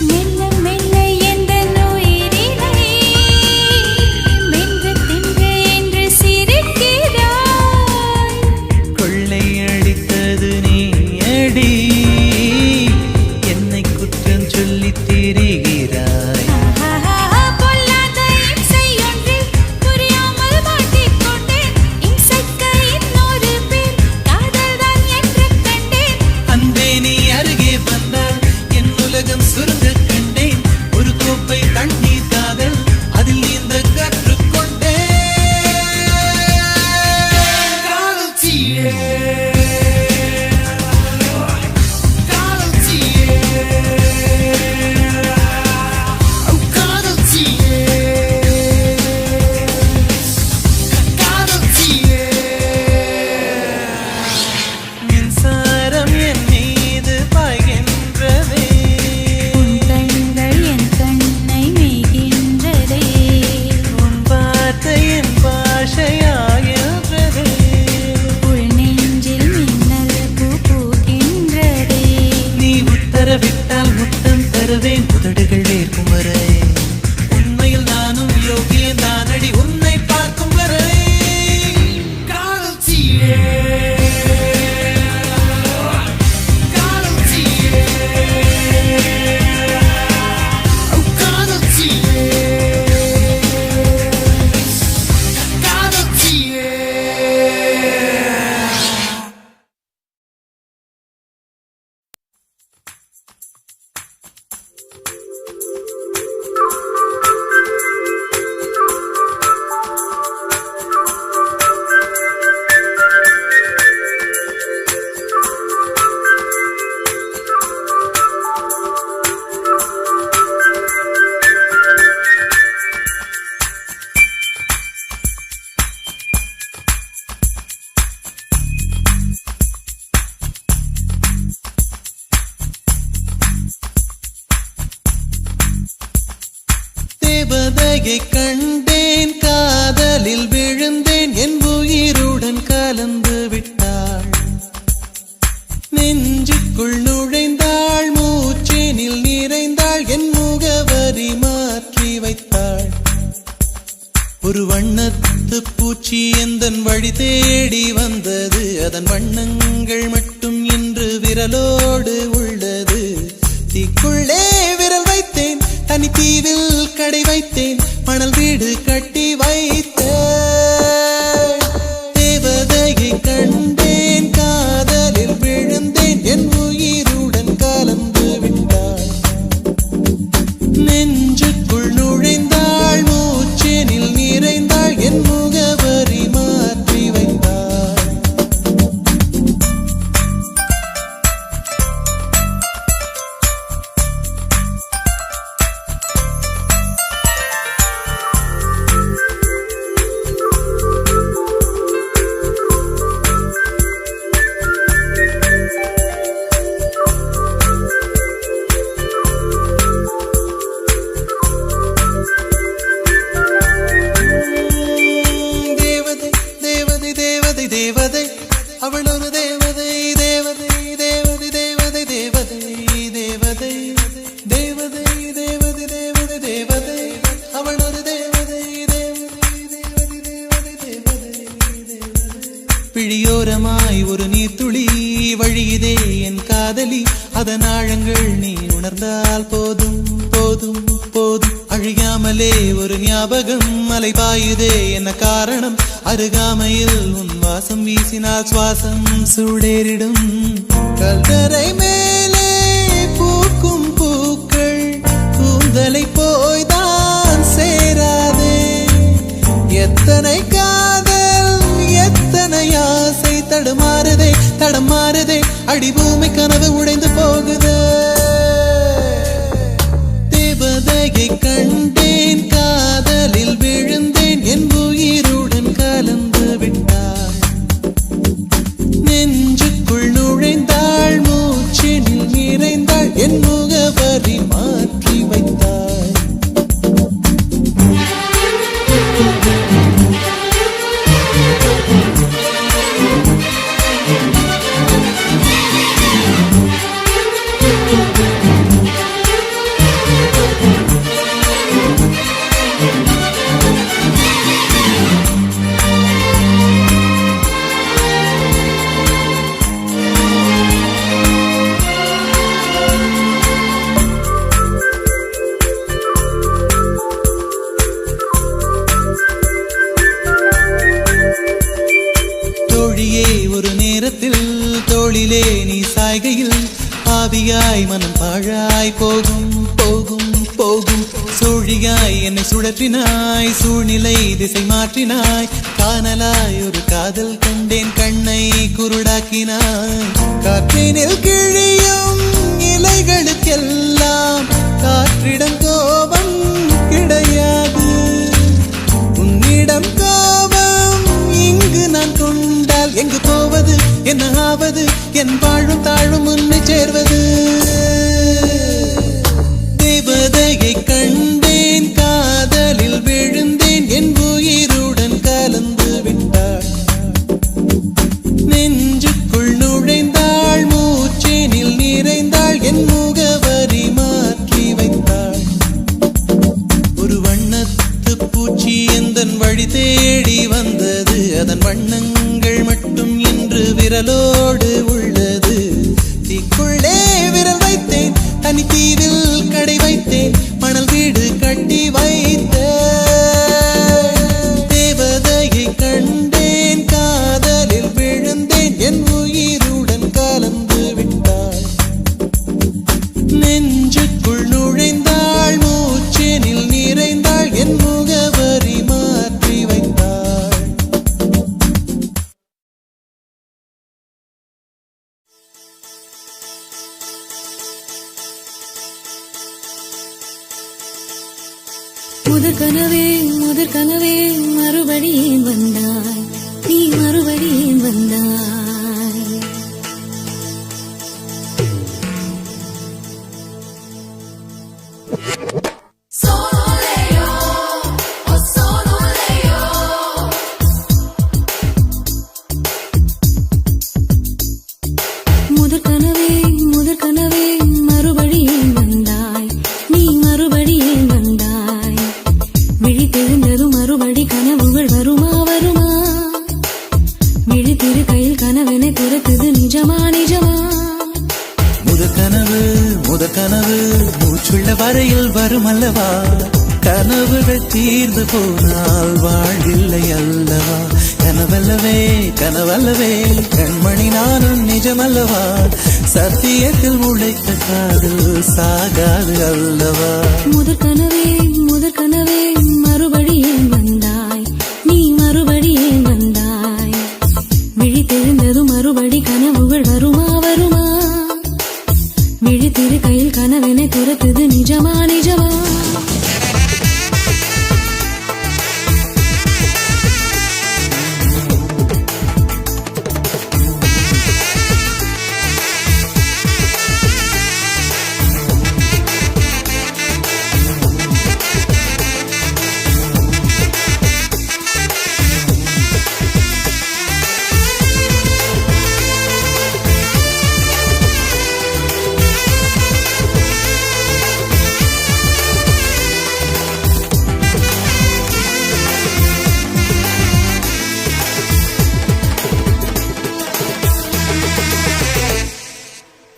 மெல்ல மெல்ல எந்தன் உயிரினை மென்று தின்று என்று சிரிக்கிறாய். கொள்ளையடித்தது நீயடி, என்னை குற்றம் சொல்லித் திரிகிறாய். பொல்லாத இம்சை ஒன்றில் புரியாமல் மாட்டிக்கொண்டேன். இம்சைக்கு இன்னொரு பேர் காதல்தான் என்று கண்டேன். அன்பே நீ அருகே வந்தால் என் உலகம் சுருங்க கண்டேன். ஒரு கோப்பை தண்ணீர் காதல் அதில் நீந்த கற்றுக்கொண்டேன். காதல் தீயே, காதல் தீயே, காதல் தீயே, காதல் தீயே. மின்சாரம் என் மீது பாய்கின்றதே, உன் கண்கள் என் கண்ணை மேய்கின்றதே, உன் வார்த்தை என் பாஷையாகின்றதே, உள் நெஞ்சில் மின்னல் பூ பூக்கின்றதே. நீ உத்தரவிட்டால் முத்தம் தருவேன் உதடுகள் வேர்க்கும் வரை. உண்மையில் நானும் யோகியன் தானடி உன்னை பார்க்கும் வரை. காதல் தீயே, காதல் தீயே, காதல் தீயே, காதல் தீயே. தேவதையை கண்டேன், காதலில் விழுந்தேன், என் உயிருடன் கலந்து விட்டாள். நெஞ்சுக்குள் நுழைந்தாள், மூச்சேனில் நிறைந்தாள், என் முகவரி மாற்றி வைத்தாள். ஒரு வண்ணத்து பூச்சி எந்தன் வழி தேடி வந்தது. அதன் வண்ணங்கள் மட்டும் இன்று விரலோடு உள்ளது. தீக்குள்ளே விரல் வைத்தேன், தனி தீவில் கடை வைத்தேன், மணல் வீடு கட்டி வைத்தேன். தேவதையை கண்டேன், காதலில் விழுந்தேன், என் உயிருடன் கலந்து விட்டாள். நெஞ்சுக்குள் நுழைந்தாள், மூச்சேனில் நிறைந்தாள், என் முகவரி மாற்றி வைத்தாள். தேவதை அவள் ஒரு தேவதை, தேவதை தேவதை தேவதை தேவதை தேவதை தேவதை தேவதை தேவதை தேவதை அவள் ஒரு தேவதை, தேவதை தேவதை தேவதை தேவதை. பிழியோரமாய் ஒரு நீர்த்துளி வழியுதே என் காதலி. அதன் ஆழங்கள் நீ உணர்ந்தால் போதும் போதும் போதும். அழியாமலே ஒரு ஞாபகம் அலை பாயுதே என்ன காரணம்? அருகாமையில் உன் வாசம் வீசினால் சுவாசம் சூடேறிடும். கல்தரை மேலே பூக்கும் பூக்கள் கூந்தலை போய்தான் சேராதே. எத்தனை காதல் எத்தனை ஆசை தடுமாறுதே தடமாறுதே. அடிபூமி கனவு உடைந்து போகுதே. தேவதையை கண்டேன், காதலில் விழுந்தேன், என் உயிருடன் கலந்து விட்டாள். நெஞ்சுக்குள் நுழைந்தாள், மூச்சினில் நிறைந்தாள், என் முகவரி மாற்றி வைத்தாள். ஒரு நேரத்தில் தோளிலே நீ சாய்கையில் ஆவியாய் மனம் பாழாய் போகும் போகும் போகும். சூழியாய் என்னை சுழற்றினாய், சூழ்நிலை திசை மாற்றினாய். காணலாய் ஒரு காதல் கண்டேன், கண்ணை குருடாக்கினாய். காற்றினில் கிழியும் இலைகளுக்கெல்லாம் காற்றிடம் கோபம் கிடையாது. உன்னிடம் கோபம் இங்கு நான் கொண்டால் எங்கு போவது, என்ன ஆவது? என் வாழும் தாழும் உன்னை சேர்வது. தேவதையை கண்டேன், காதலில் விழுந்தேன், என் உயிருடன் கலந்து விட்டாள். நெஞ்சுக்குள் நுழைந்தாள், மூச்சேனில் நிறைந்தாள், என் முகவரி மாற்றி வைத்தாள். ஒரு வண்ணத்து பூச்சி எந்தன் வழி தேடி வந்தது. அதன் வண்ணங்கள் மட்டும் இன்று விரலோடு உள்ளது. தீக்குள்ளே விரல் வைத்தேன், தனி தீவில் கடை வைத்தேன், மணல் வீடு கட்டி வைத்தேன். தேவதையை கண்டேன், காதலில் விழுந்தேன், என் உயிருடன் கலந்து விட்டாள். நெஞ்சுக்குள் நுழைந்தாள், மூச்சேனில் நிறைந்தாள், என் முகவரி மாற்றி வைத்தாள். முதற் கனவே மறுபடியும் வந்தாய், நீ மறுபடியும் வந்தாய். முதற் கனவே மறுபடியும் வந்தாய், நீ மறுபடியும் வந்தாய். விழித்தெழுந்ததும் மறுபடி கனவு முதற் கனவு மூச்சுள்ள வரையில் வரும் அல்லவா கனவுகள் தீர்ந்து போனால் வாழ்வில்லை அல்லவா கனவல்லவே கனவல்லவே கண்மணி நானும் நிஜமல்லவா சத்தியத்தில் உழைத்த காதல் சாகாது அல்லவா முதற் கனவே மறுபடியும் வந்தாய் நீ மறுபடியும் வந்தாய் விழித்தெழுந்ததும் மறுபடி கனவுகள் வருமா வருமா விழித்திரு கையில் கனவினை துரத்துது நிஜமா நிஜமா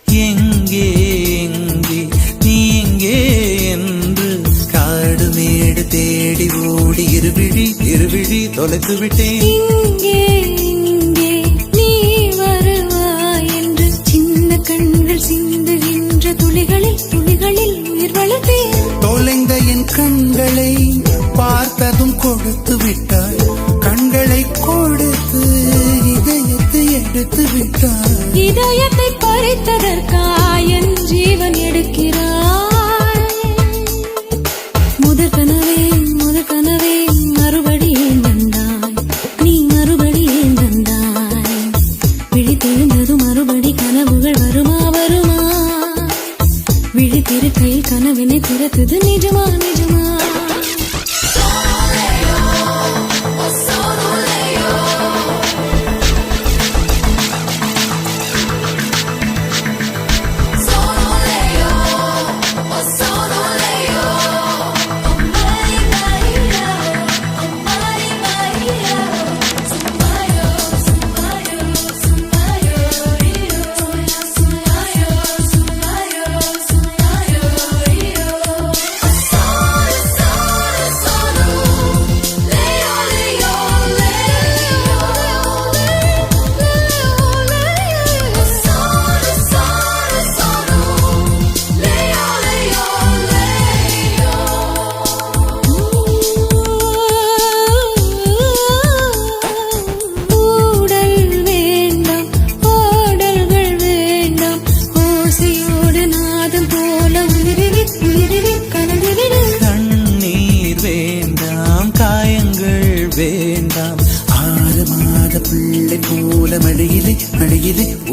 எங்கே எங்கே நீ எங்கே என்று காடு மேடு தேடி ஓடி இருவிழி தொலைத்து விட்டேன் இங்கே இங்கே நீ வருவாய் என்று சின்ன கண்கள் சிந்துகின்ற துளிகளில் உயிர் வளர்த்தேன் தொலைந்த என் கண்களை பார்த்ததும் கொடுத்து விட்டாய் கண்களை கொடுத்து இதயத்தை எடுத்து விட்டாய் இதயத்தை பறித்ததற்காய் என் ஜீவன் எடுக்கிறாய் முதற் கனவே மறுபடியும் வந்தாய் நீ மறுபடியும் வந்தாய் விழித்தெழுந்தது மறுபடி கனவுகள் வருமா வருமா விழித்திருக்கையில் கனவினை திறத்துது நிஜமா நிஜமா வேண்டாம் 6 மாத பிள்ளை போல மழையிலே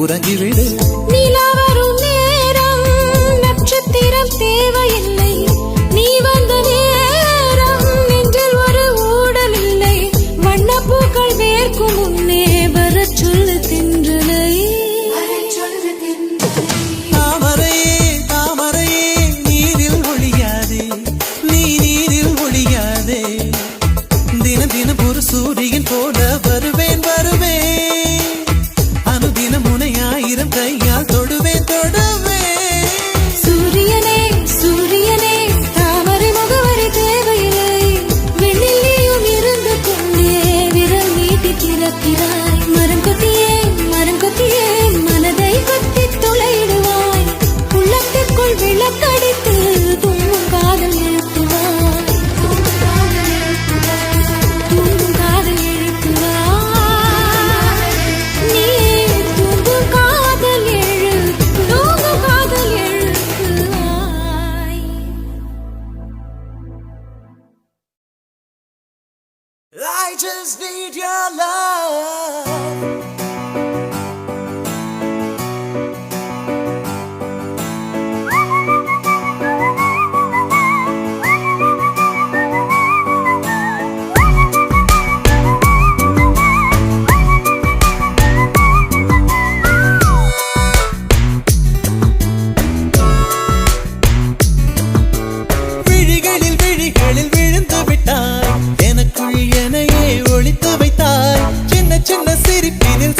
உறங்கிவிடு நிலா வரும் நேரம் நட்சத்திரம் தேவையில்லை நீ வந்த நேரம் நெஞ்சில் ஒரு ஊடல் இல்லை வண்ணப்பூக்கள் வேர்க்கும் முன்னே வரச் சொல்லு தென்றலை தாமரையே நீரில் ஒழியாதே நீ நீரில் ஒழியாதே தினம் ஒரு சூரியன் போல வருவேன் அனுதினம் உன்னை 1000 கையால் தொடுவேன் சூரியனே தாமரை முகவரி தேவையில்லை வெண்ணிலையும் இருந்து கொண்டே விரல் நீட்டி திறக்கிறாய் மரம் கொத்தியே மனதை கொத்தி துளையிடுவாய் உள்ளத்திற்குள் விளக்கடித்து தூங்கும் காதல் எழுப்புவாய் நீ தூங்கும் காதல் எழுப்புவாய் I just need your love. விழிகளில் விழுந்து விட்டாய் எனக்குள் எனையே ஒளித்து வைத்தாய் சின்ன சின்ன சிரிப்பினில்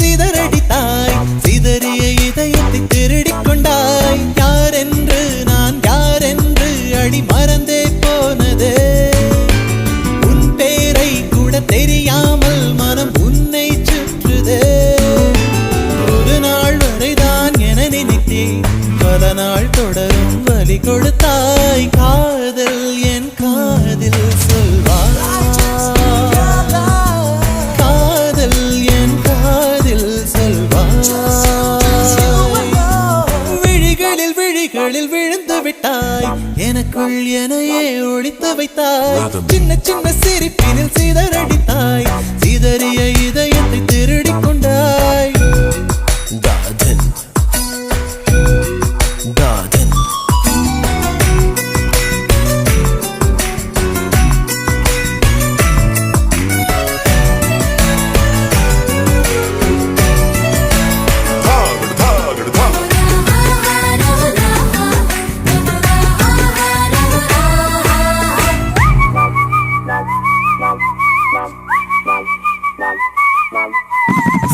பல நாள் தொடரும் வலி கொடுத்தாய் காதல் என் காதில் சொல்வாய் காதல் என் காதில் சொல்வாய் விழிகளில் விழிகளில் விழுந்து விட்டாய் எனக்குள் எனையே ஒழித்து வைத்தாய் சின்ன சின்ன சிரிப்பினில் சிதறடித்தாய் சிதறிய இதயத்தை திருடிக் கொண்டாய் காதல் காதல்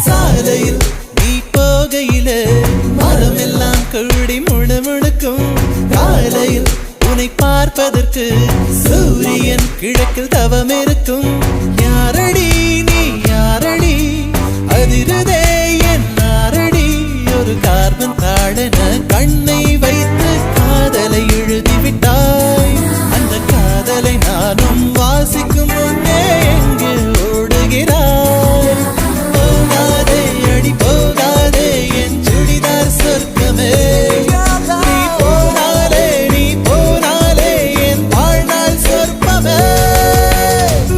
சாலையில் நீ போகையிலே மரமெல்லாம் கூடி முழுமுழுக்கும் காலையில் உன்னை பார்ப்பதற்கு சூரியன் கிழக்கில் தவம் இருக்கும் யாரடி நீ யாரடி அதிருதே என் நாரடி ஒரு கார்பன் தாழன கண்ணை வைத்து காதலை எழுதிவிட்டாய் அந்த காதலை நானும் வாசிக்கும் முன்னே எங்கே ஓடுகிறாய் போகாதே அடி போகாதே என் சுடிதார் சொர்க்கமே நீ போனாலே என் வாழ்நாள் சொர்க்கமே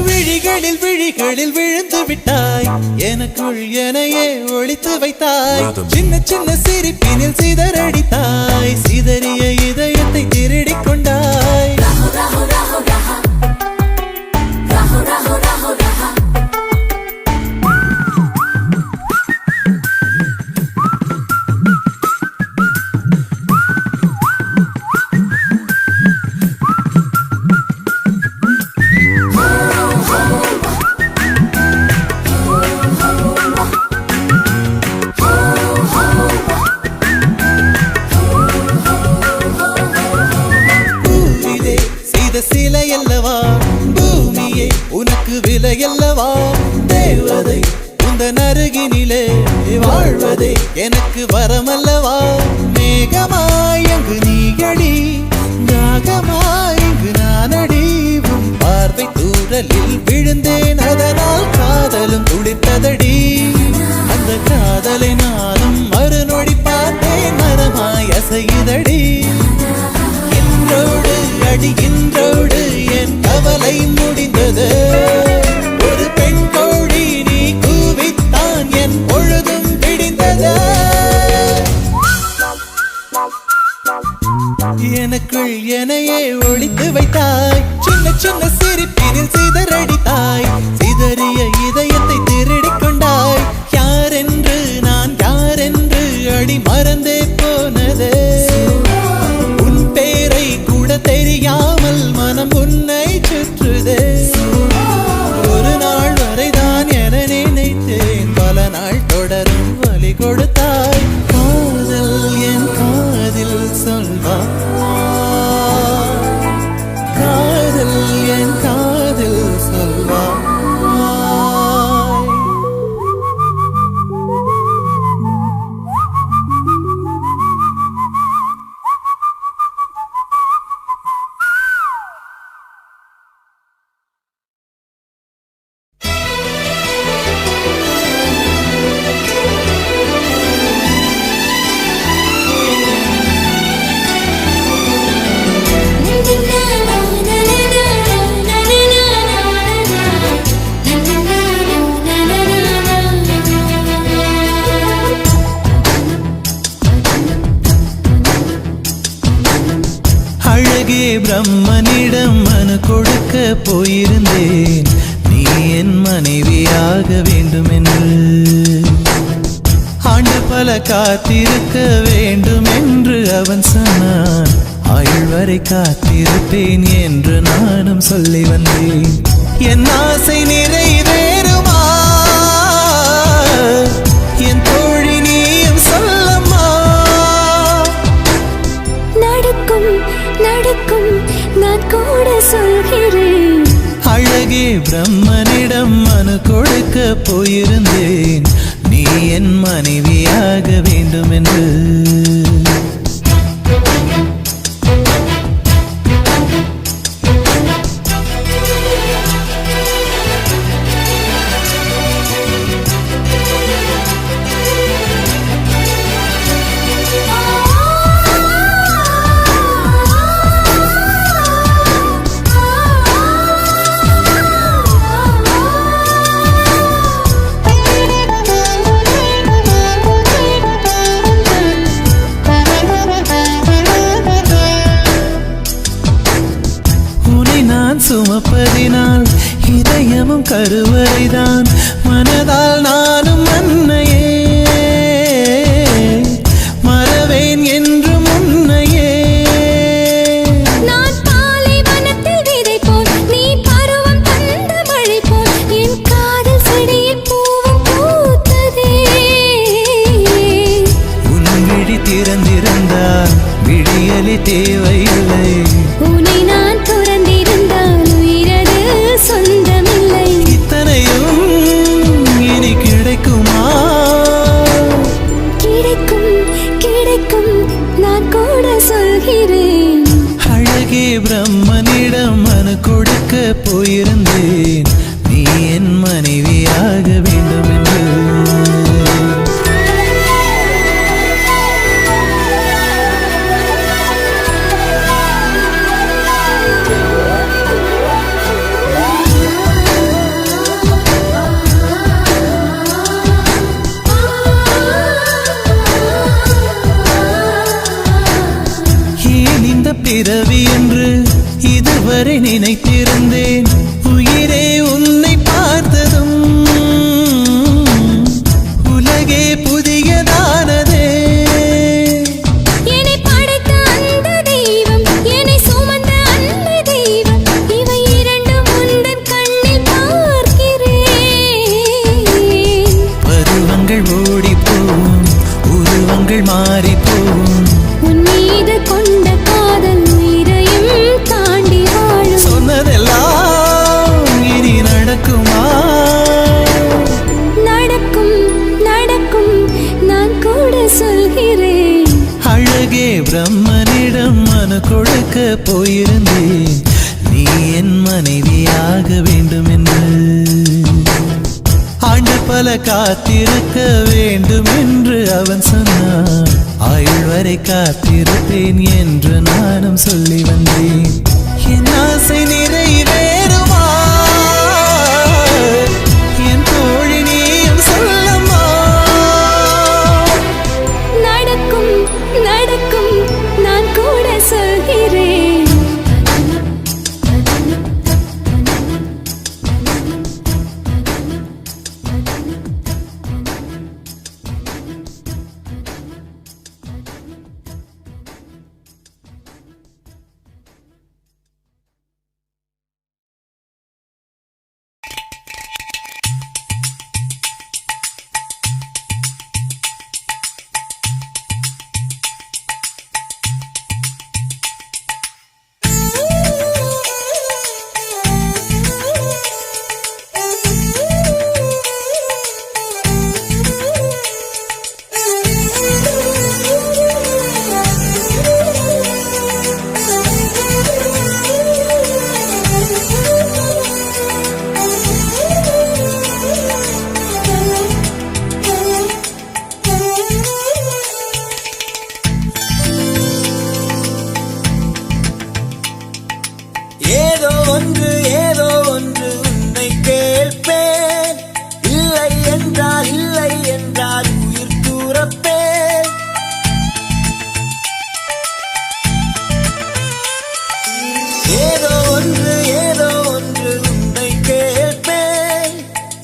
விழிகளில் விழிகளில் விழுந்து விட்டாய் எனக்குள் எனையே ஒழித்து வைத்தாய் சின்ன சின்ன சிரிப்பினில் சிதறடித்தாய் சிதறிய இதயத்தை திருடிக் கொண்டாய் சிலை அல்லவா பூமியே உனக்கு விலை அல்லவா தேவதை உந்தன் அருகினிலே வாழ்வதே எனக்கு வரமல்லவா மேகமாய் அங்கு நீயடி தாகமாய் இங்கு நானடி உன் பார்வை தூரலில் விழுந்தேன் அதனால் காதலும் துளிர்த்ததடி அந்த காதலை நானும் மறுநொடி பார்த்தேன் மரமாய் அசையுதடி இன்றோடு அடி இன்றோடு என் கவலை முடிந்தது ஒரு பெண் கோழி நீ கூவித்தான் என் பொழுதும் பிடிந்தது எனக்குள் எனையே ஒழித்து வைத்தாய் சின்ன சின்ன சிரிப்பினில் சிதறடித்தாய் சிதறிய இதயத்தை திருடிக் கொண்டாய் யாரென்று நான் யாரென்று அடி மறந்தே போனதே உன் பேரை கூட தெரியாமல் மனம் உன்னை சுற்றுதே ஒரு நாள் வரைதான் என நினைத்தேன் பல நாள் தொடரும் வலி கொடுத்தாய் காதல் என் காதில் சொல்வாய் காதல் என் காதில் சொல்வாய் அழகே பிரம்மனிடம் மனு கொடுக்க போயிருந்தேன் நீ என் மனைவியாக வேண்டும் என்று ஆண்டு பல காத்திருக்க வேண்டும் என்று அவன் சொன்னான் ஆயுள் வரை காத்திருப்பேன் என்று நானும் சொல்லி வந்தேன் என் ஆசை நிறைவேறுமா என் தோழி நீயும் சொல்லம்மா நடக்கும் நடக்கும் நான் கூட சொல்கிறேன் அழகே பிரம்மனிடம் மனு கொடுக்க போயிருந்தேன் நீ என் மனைவியாக வேண்டும் என்று கருவறைதான் மனதால் நானும் அன்னையே மறவேன் என்று முன்னையே நான் பாலைவனத்தில் விதை போல் நீ பருவம் தந்த மழை போல் என் காதல் செடியில் பூவும் பூத்ததே உன் விழி திறந்திருந்தால் விடியலி தேவையில்லை உன்னை நான் துறந்திருந்தால் உயிரது சொந்தமில்லை இத்தனையும் இனி கிடைக்குமா கிடைக்கும் கிடைக்கும் நான் கூட சொல்கிறேன் அழகே பிரம்மனிடம் மனு கொடுக்க போயிருந்தேன் நீ என் மனைவியாக வேண்டும் என்று ஏன் இந்த பிறவி என்று இதுவரை நினைத்திருந்தேன் உயிரே உன்னை பார்த்ததும் உலகே புதியதானதே என்னை படைத்த அந்த தெய்வம் என்னை சுமந்த அன்பு தெய்வம் இவை இரண்டும் உந்தன் கண்ணில் பார்க்கிறேன் பருவங்கள் ஓடிப்போம் உருவங்கள் மாறிப்போம் உன் மீது கொண்ட காதல் உயிரையும் தாண்டி வாழும் சொன்னதெல்லாம் இனி நடக்குமா நடக்கும் நடக்கும் நான் கூட சொல்கிறேன் அழகே பிரம்மனிடம் மனு கொடுக்க போயிருந்தேன் நீ என் மனைவியாக வேண்டும் என்று ஆண்டு பல காத்திருக்க வேண்டும் என்று அவன் சொன்னான் ஆயுள் வரை காத்திருப்பேன் என்று நானும் சொல்லி வந்தேன் என் ஆசை நிறைவேறுமா என் தோழி நீயும் சொல்லம்மா நடக்கும் நடக்கும் நான் கூட சொல்கிறேன் ஏதோ ஒன்று உன்னை கேட்பேன் இல்லை என்றால் உயிர் தூரப்பேன் ஏதோ ஒன்று உன்னை கேட்பேன்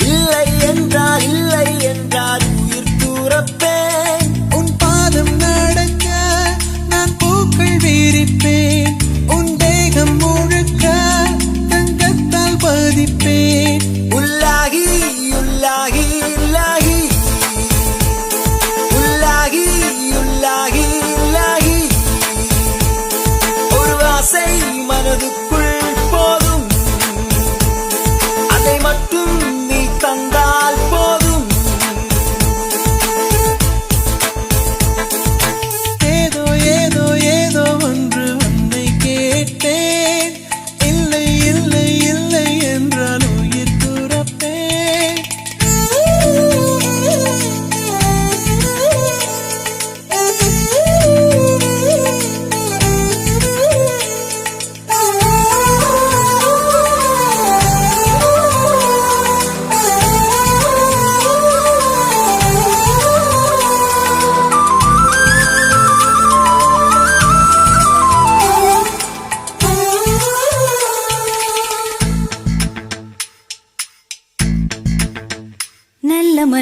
இல்லை என்றால் உயிர் தூரப்பேன் உன் பாதம் நடக்க நான் பூக்கள் விரிப்பேன் உன் தேகம் முழுக்க தங்கத்தால் பதிப்பேன் உள்ளாகி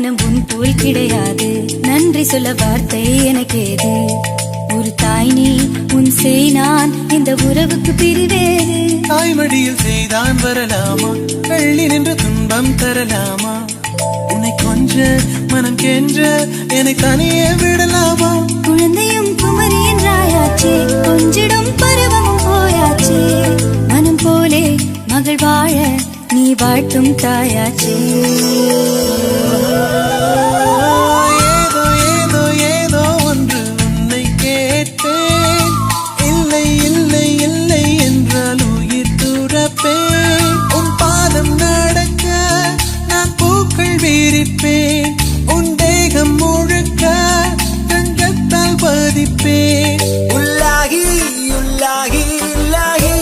மனம் உன் போல் கிடையாது. நன்றி சொல்ல வார்த்தை எனக்கேது. ஒரு தாய் நீ, உன் செய் நான், இந்த உறவுக்கு பிரிவேது. தாய்மடியில் செய்தான் வரலாமா, வெள்ளி நின்று துன்பம் தரலாமா? உன்னை கொஞ்ச மனம் கென்ற என்னை தனியே விடலாமா? குழந்தையும் குமரி என்றாயாச்சே, கொஞ்சிடும் பருவமும் போயாச்சே. மனம் போலே மகள் வாழ நீ வாழ்த்தும் தாயாச்சே. ஏதோ ஏதோ ஏதோ ஒன்று உன்னை கேட்பேன். இல்லை இல்லை இல்லை என்றால் உயிர் துறப்பேன். உன் பாதம் நடக்க நான் பூக்கள் விரிப்பேன். உன் தேகம் முழுக்க தங்கத்தால் பதிப்பேன். உள்ளாகி உள்ளாகி உள்ளாகி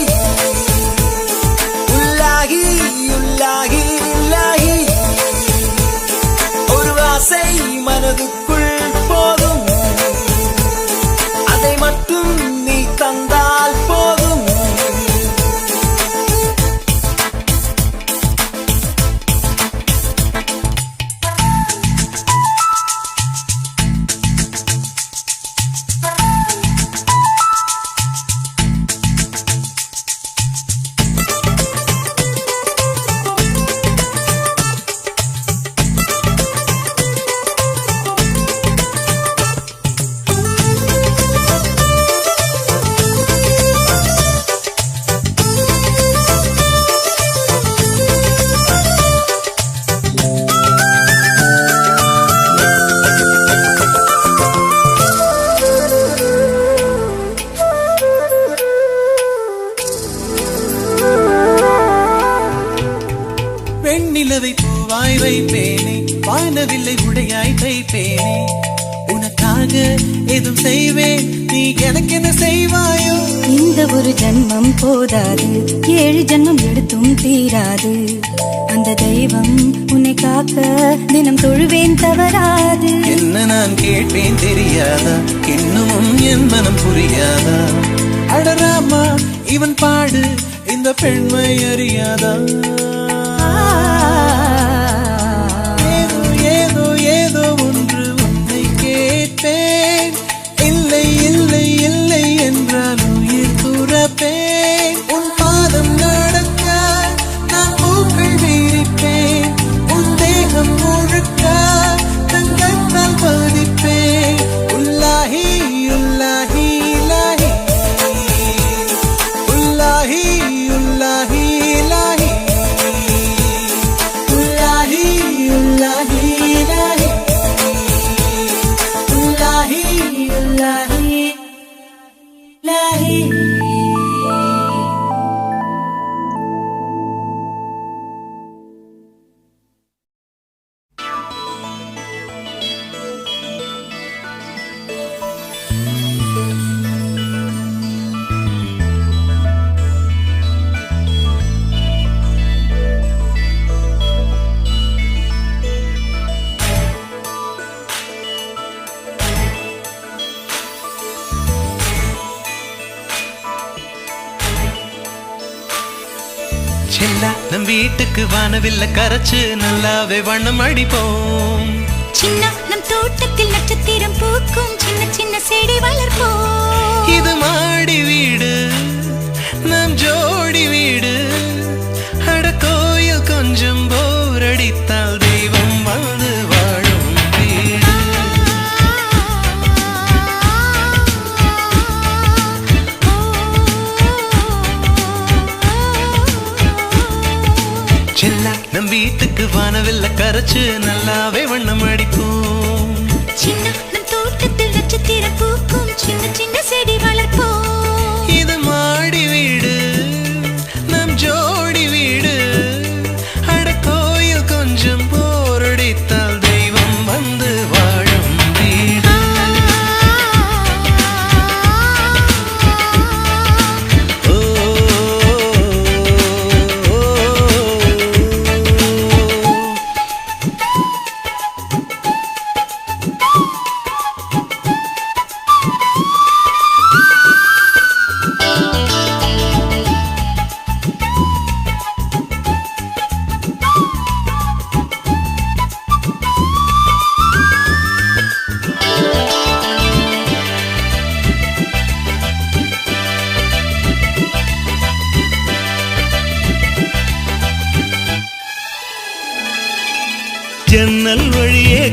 உள்ளாகி உள்ளாகி உள்ளாகி ஒரு ஆசை மனதுக்குள் போதும், அதை மட்டும் நீ தந்தால் போதும். வெண்ணிலவை பூவாய் வைப்பேனே, வானவில்லை உடையாய் தைப்பேனே. உனக்காக எதுவும் செய்வேன், நீ எனக்கு என்ன செய்வாயோ? இந்த ஒரு ஜன்மம் போதாது, 7 ஜன்மம் எடுத்தும் தீராது. அந்த தெய்வம் உன்னை காக்க தினம் தொழுவேன் தவறாது. என்ன நான் கேட்பேன் தெரியாதா, இன்னமும் என் மனம் புரியாதா? அடராமா இவன் பாடு, இந்த பெண்மை அறியாதா? ஏதோ ஏதோ ஏதோ ஒன்று உன்னை கேட்பேன். இல்லை இல்லை இல்லை என்றால் உயிர் துறப்பேன். உன் பாதம் நடக்க நான் பூக்கள் விரிப்பேன். உன் தேகம் முழுக்க தங்கத்தால் பதிப்பேன். உள்ளாகி உள்ளாகி இலாஹி உள்ளாஹி உள்ளாஹி இலாஹி உள்ளாஹி உள்ளாஹி இலாஹி உள்ளாஹி உள்ளாஹி இலாஹி. செல்லா நம் வீட்டுக்கு வானவில்லை கரைச்சு நல்லாவே வண்ணம் அடிப்போம். சின்ன நம் தோட்டத்தில் நட்சத்திரம் பூக்கும், சின்ன சின்ன செடி வளர்ப்போம். இது மாடி வீடு, நம் ஜோடி வீடு. அட கோயில் கொஞ்சம் போர் அடித்தால் தெய்வம் வந்து வாழும் வீடு. செல்லா நம் வீட்டுக்கு வானவில்லை கரைச்சு நல்லாவே வண்ணம் அடிப்போம். சின்ன நம் தோட்டத்தில் நட்சத்திரம் பூக்கும், சின்ன சின்ன செடி வளர்ப்போம். இது மாடி வீடு, நம் ஜோடி வீடு. அட கோயில் கொஞ்சம் போர் அடித்தால் தெய்வம் வந்து வாழும் வீடு. ஓ, ஓ, ஓ, ஓ.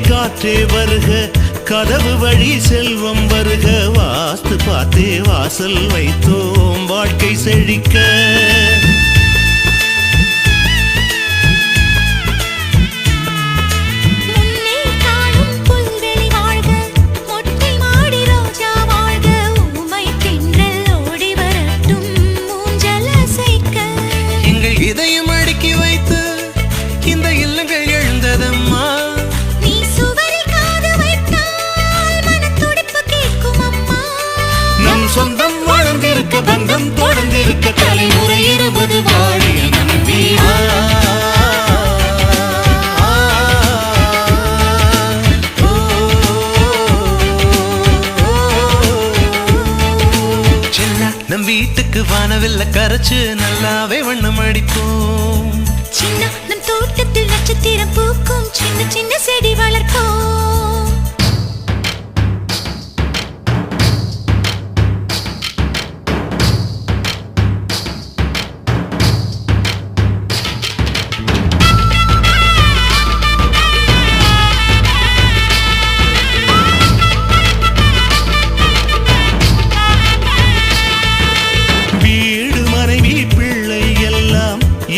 காற்றே வருக கதவு வழி செல்வம் வருக வாஸ்து பார்த்தே வாசல் வைத்தோம் வாழ்க்கை செழிக்க சொந்தம் வாழ்ந்திருக்க பந்தம் தொடர்ந்திருக்க தலைமுறை 20 வாழிய நம்பி நம் வீட்டுக்கு வானவில்ல கரைச்சு நல்லாவே வண்ணம் அடிப்போம் சின்ன நம் தோட்டத்தில் நட்சத்திரம் பூக்கும் சின்ன சின்ன செடி வளர்ப்போம்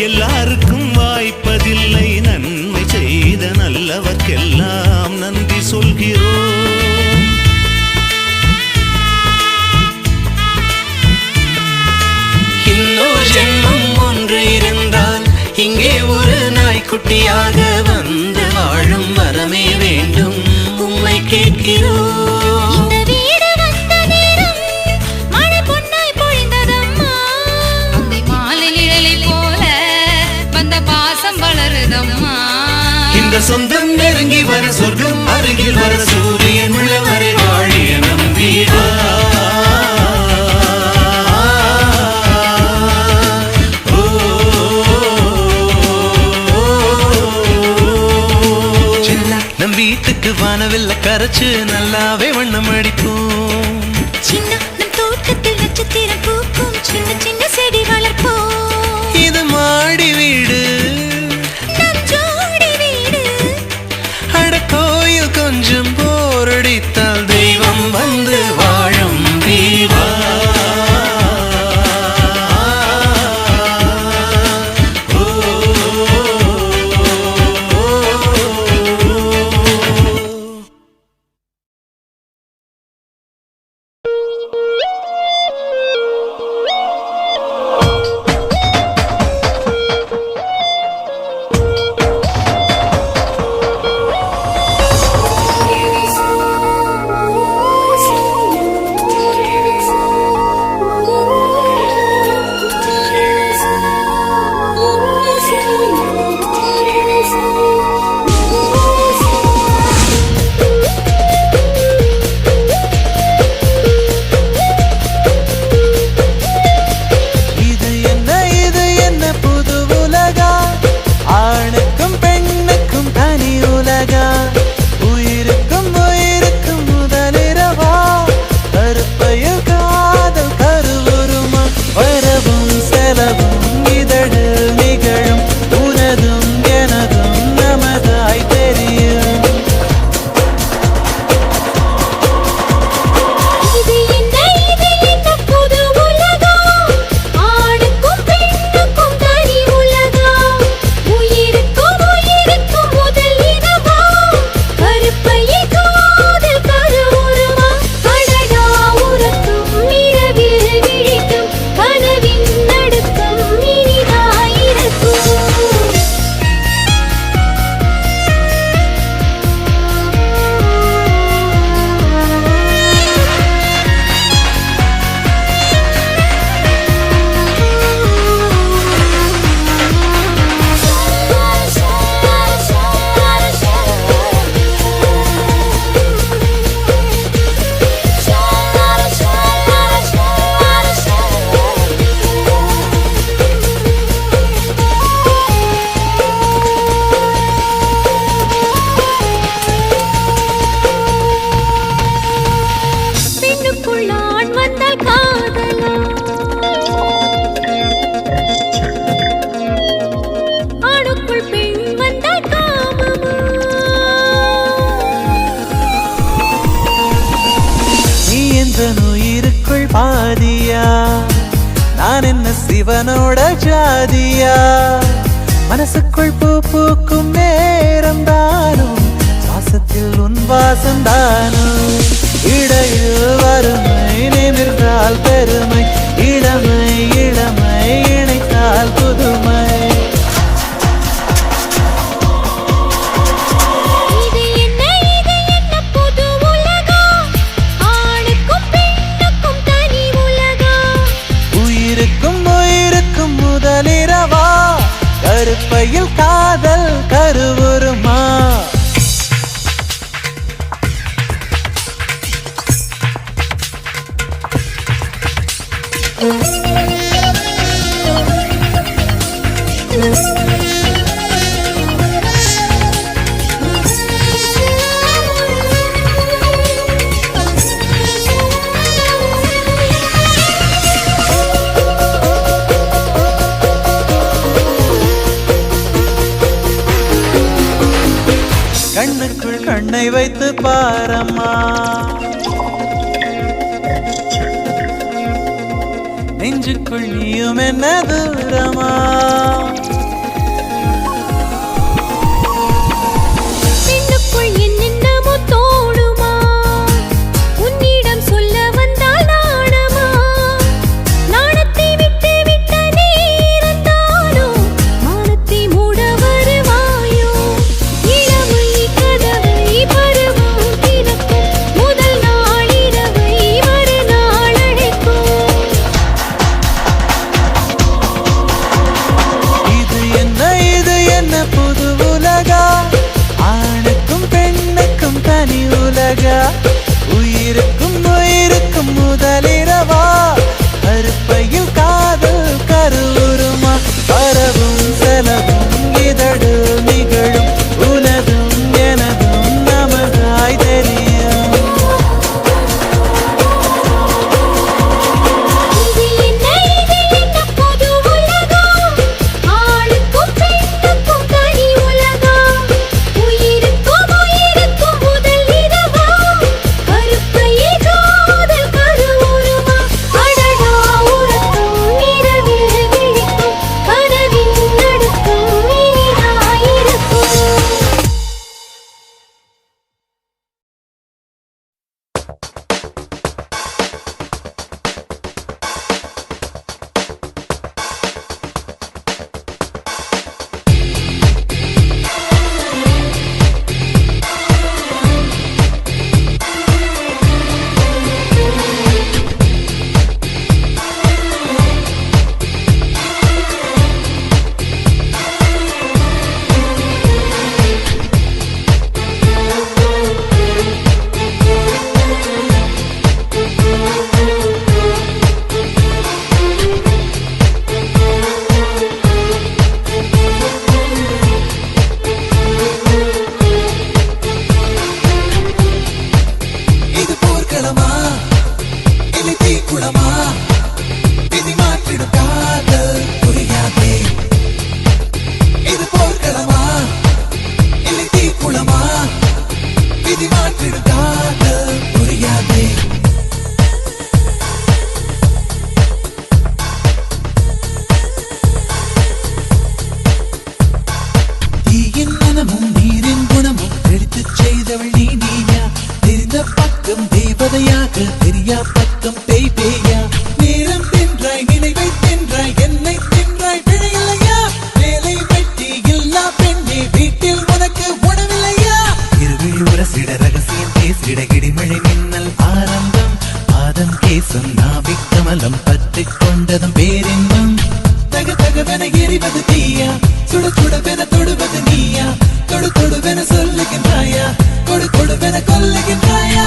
எல்லாருக்கும் வாய்ப்பதில்லை நன்மை செய்த நல்லவர்க்கெல்லாம் நன்றி சொல்கிறோம் இன்னொரு ஜென்மம் ஒன்று இருந்தால் இங்கே ஒரு நாய்க்குட்டியாக வந்து வாழும் வரமே வேண்டும் உம்மை கேட்கிறோம் இந்த சொந்தம் நெருங்கி வர சொர்க்கம் அருகில் வர சூரியன் உள்ளவரை வாழிய நம்பிடா நம் வீட்டுக்கு வானவில்ல கரைச்சு நல்லாவே வண்ணம் அடிப்போம் சின்ன நம் தோட்டத்தில் நட்சத்திரம் பூக்கும் சின்ன சின்ன செடி வளர்ப்போம் இது மாடி வீடு கோயில் கொஞ்சம் போரடித்தால் தெய்வம் வந்து வாழும் வீவா பாதியா நான் என்ன சிவனோட ஜாதியா மனசுக்குள் பூ பூக்கும் நேரம் தானும் சுவாசத்தில் உன் வாசம் தானும் இடையில் வறுமை நிமிர்ந்தால் பெருமை இளமை இளமை இணைத்தால் புதுமை முதலிரவா கருப்பையில் காதல் கருவுருமா கண்ணுக்குள் கண்ணை வைத்து பாரம்மா நெஞ்சுக்குள் நீயும் என்ன தூரமா உயிருக்கும் உயிருக்கும் முதலிரவா கருப்பையில் காதல் கருவுருமா பரவும் செலவும் இதழு நிகழும் உனதும் எனதும் நமதாய் தெரியும் தெரியா பக்கம் பேய் பேயா நேரம் தின்றாய் நினைவை தின்றாய் என்னை தின்றாய் பிழையில்லையா வேலை வெட்டி இல்லா பெண்ணே வீட்டில் உனக்கு உணவில்லையா இருவிழி உரசிட ரகசியம் பேசிட இடிமழை மின்னல் ஆரம்பம் பாதம் கேசம் நாவிக் கமலம் பற்றிக் கொண்டதும் பேரின்பம் தக தகவென எரிவது தீயா சுட சுடவென தொடுவது நீயா தொடு தொடுவென சொல்லுகின்றாயா கொடு கொடுவென கொல்லுகின்றாயா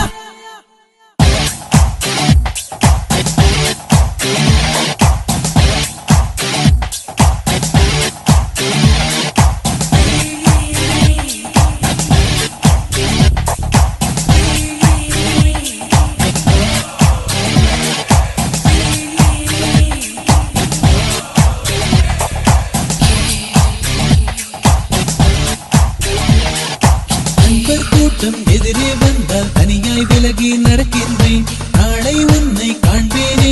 எதிரே வந்தால் தனியாய் விலகி நடக்கின்றேன் நாளை உன்னை காண்பேனே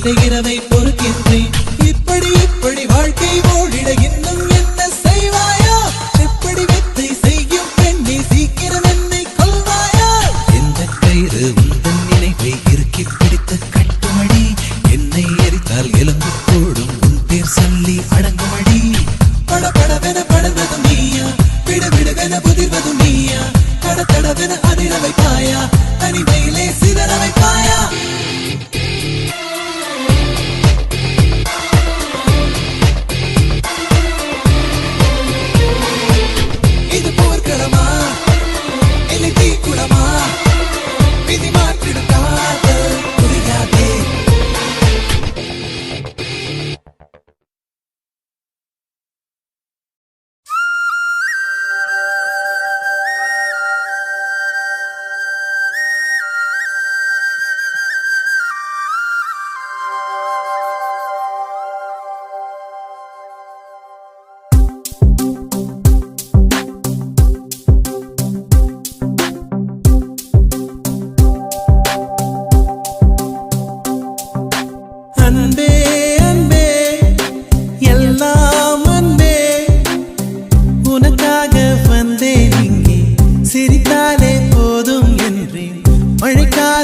அந்த இரவை பொறுக்கின்றேன். இப்படி இப்படி வாழ்க்கை ஓடிட இன்னும் என்ன செய்வாயா? எப்படி வித்தை செய்யும் பெண்ணே சீக்கிரம் என்னை கொள்வாயா? எந்த கயிறு உந்தன் நினைவை இறுக்கி பிடித்து கட்டுமடி. என்னை எரித்தால் எலும்பு கூடும் உன் பேர் சொல்லி அடங்குமடி. படபடவென படர்வதும் நீயா, விடுவிடுவென புதிர்வதும் நீயா, தடதடவென அதிர வைப்பாயா, தனிமையிலே சிதற வைப்பாயா? இது போர்க்களமா இல்லை தீக்குளமா? விதி மாற்றிடும் காதல் புரியாதே. அன்பே அன்பே எல்லாம் அன்பே, உனக்காக வந்தேன் இங்கே, சிரித்தாலே போதும் என்றேன். மழைக்கால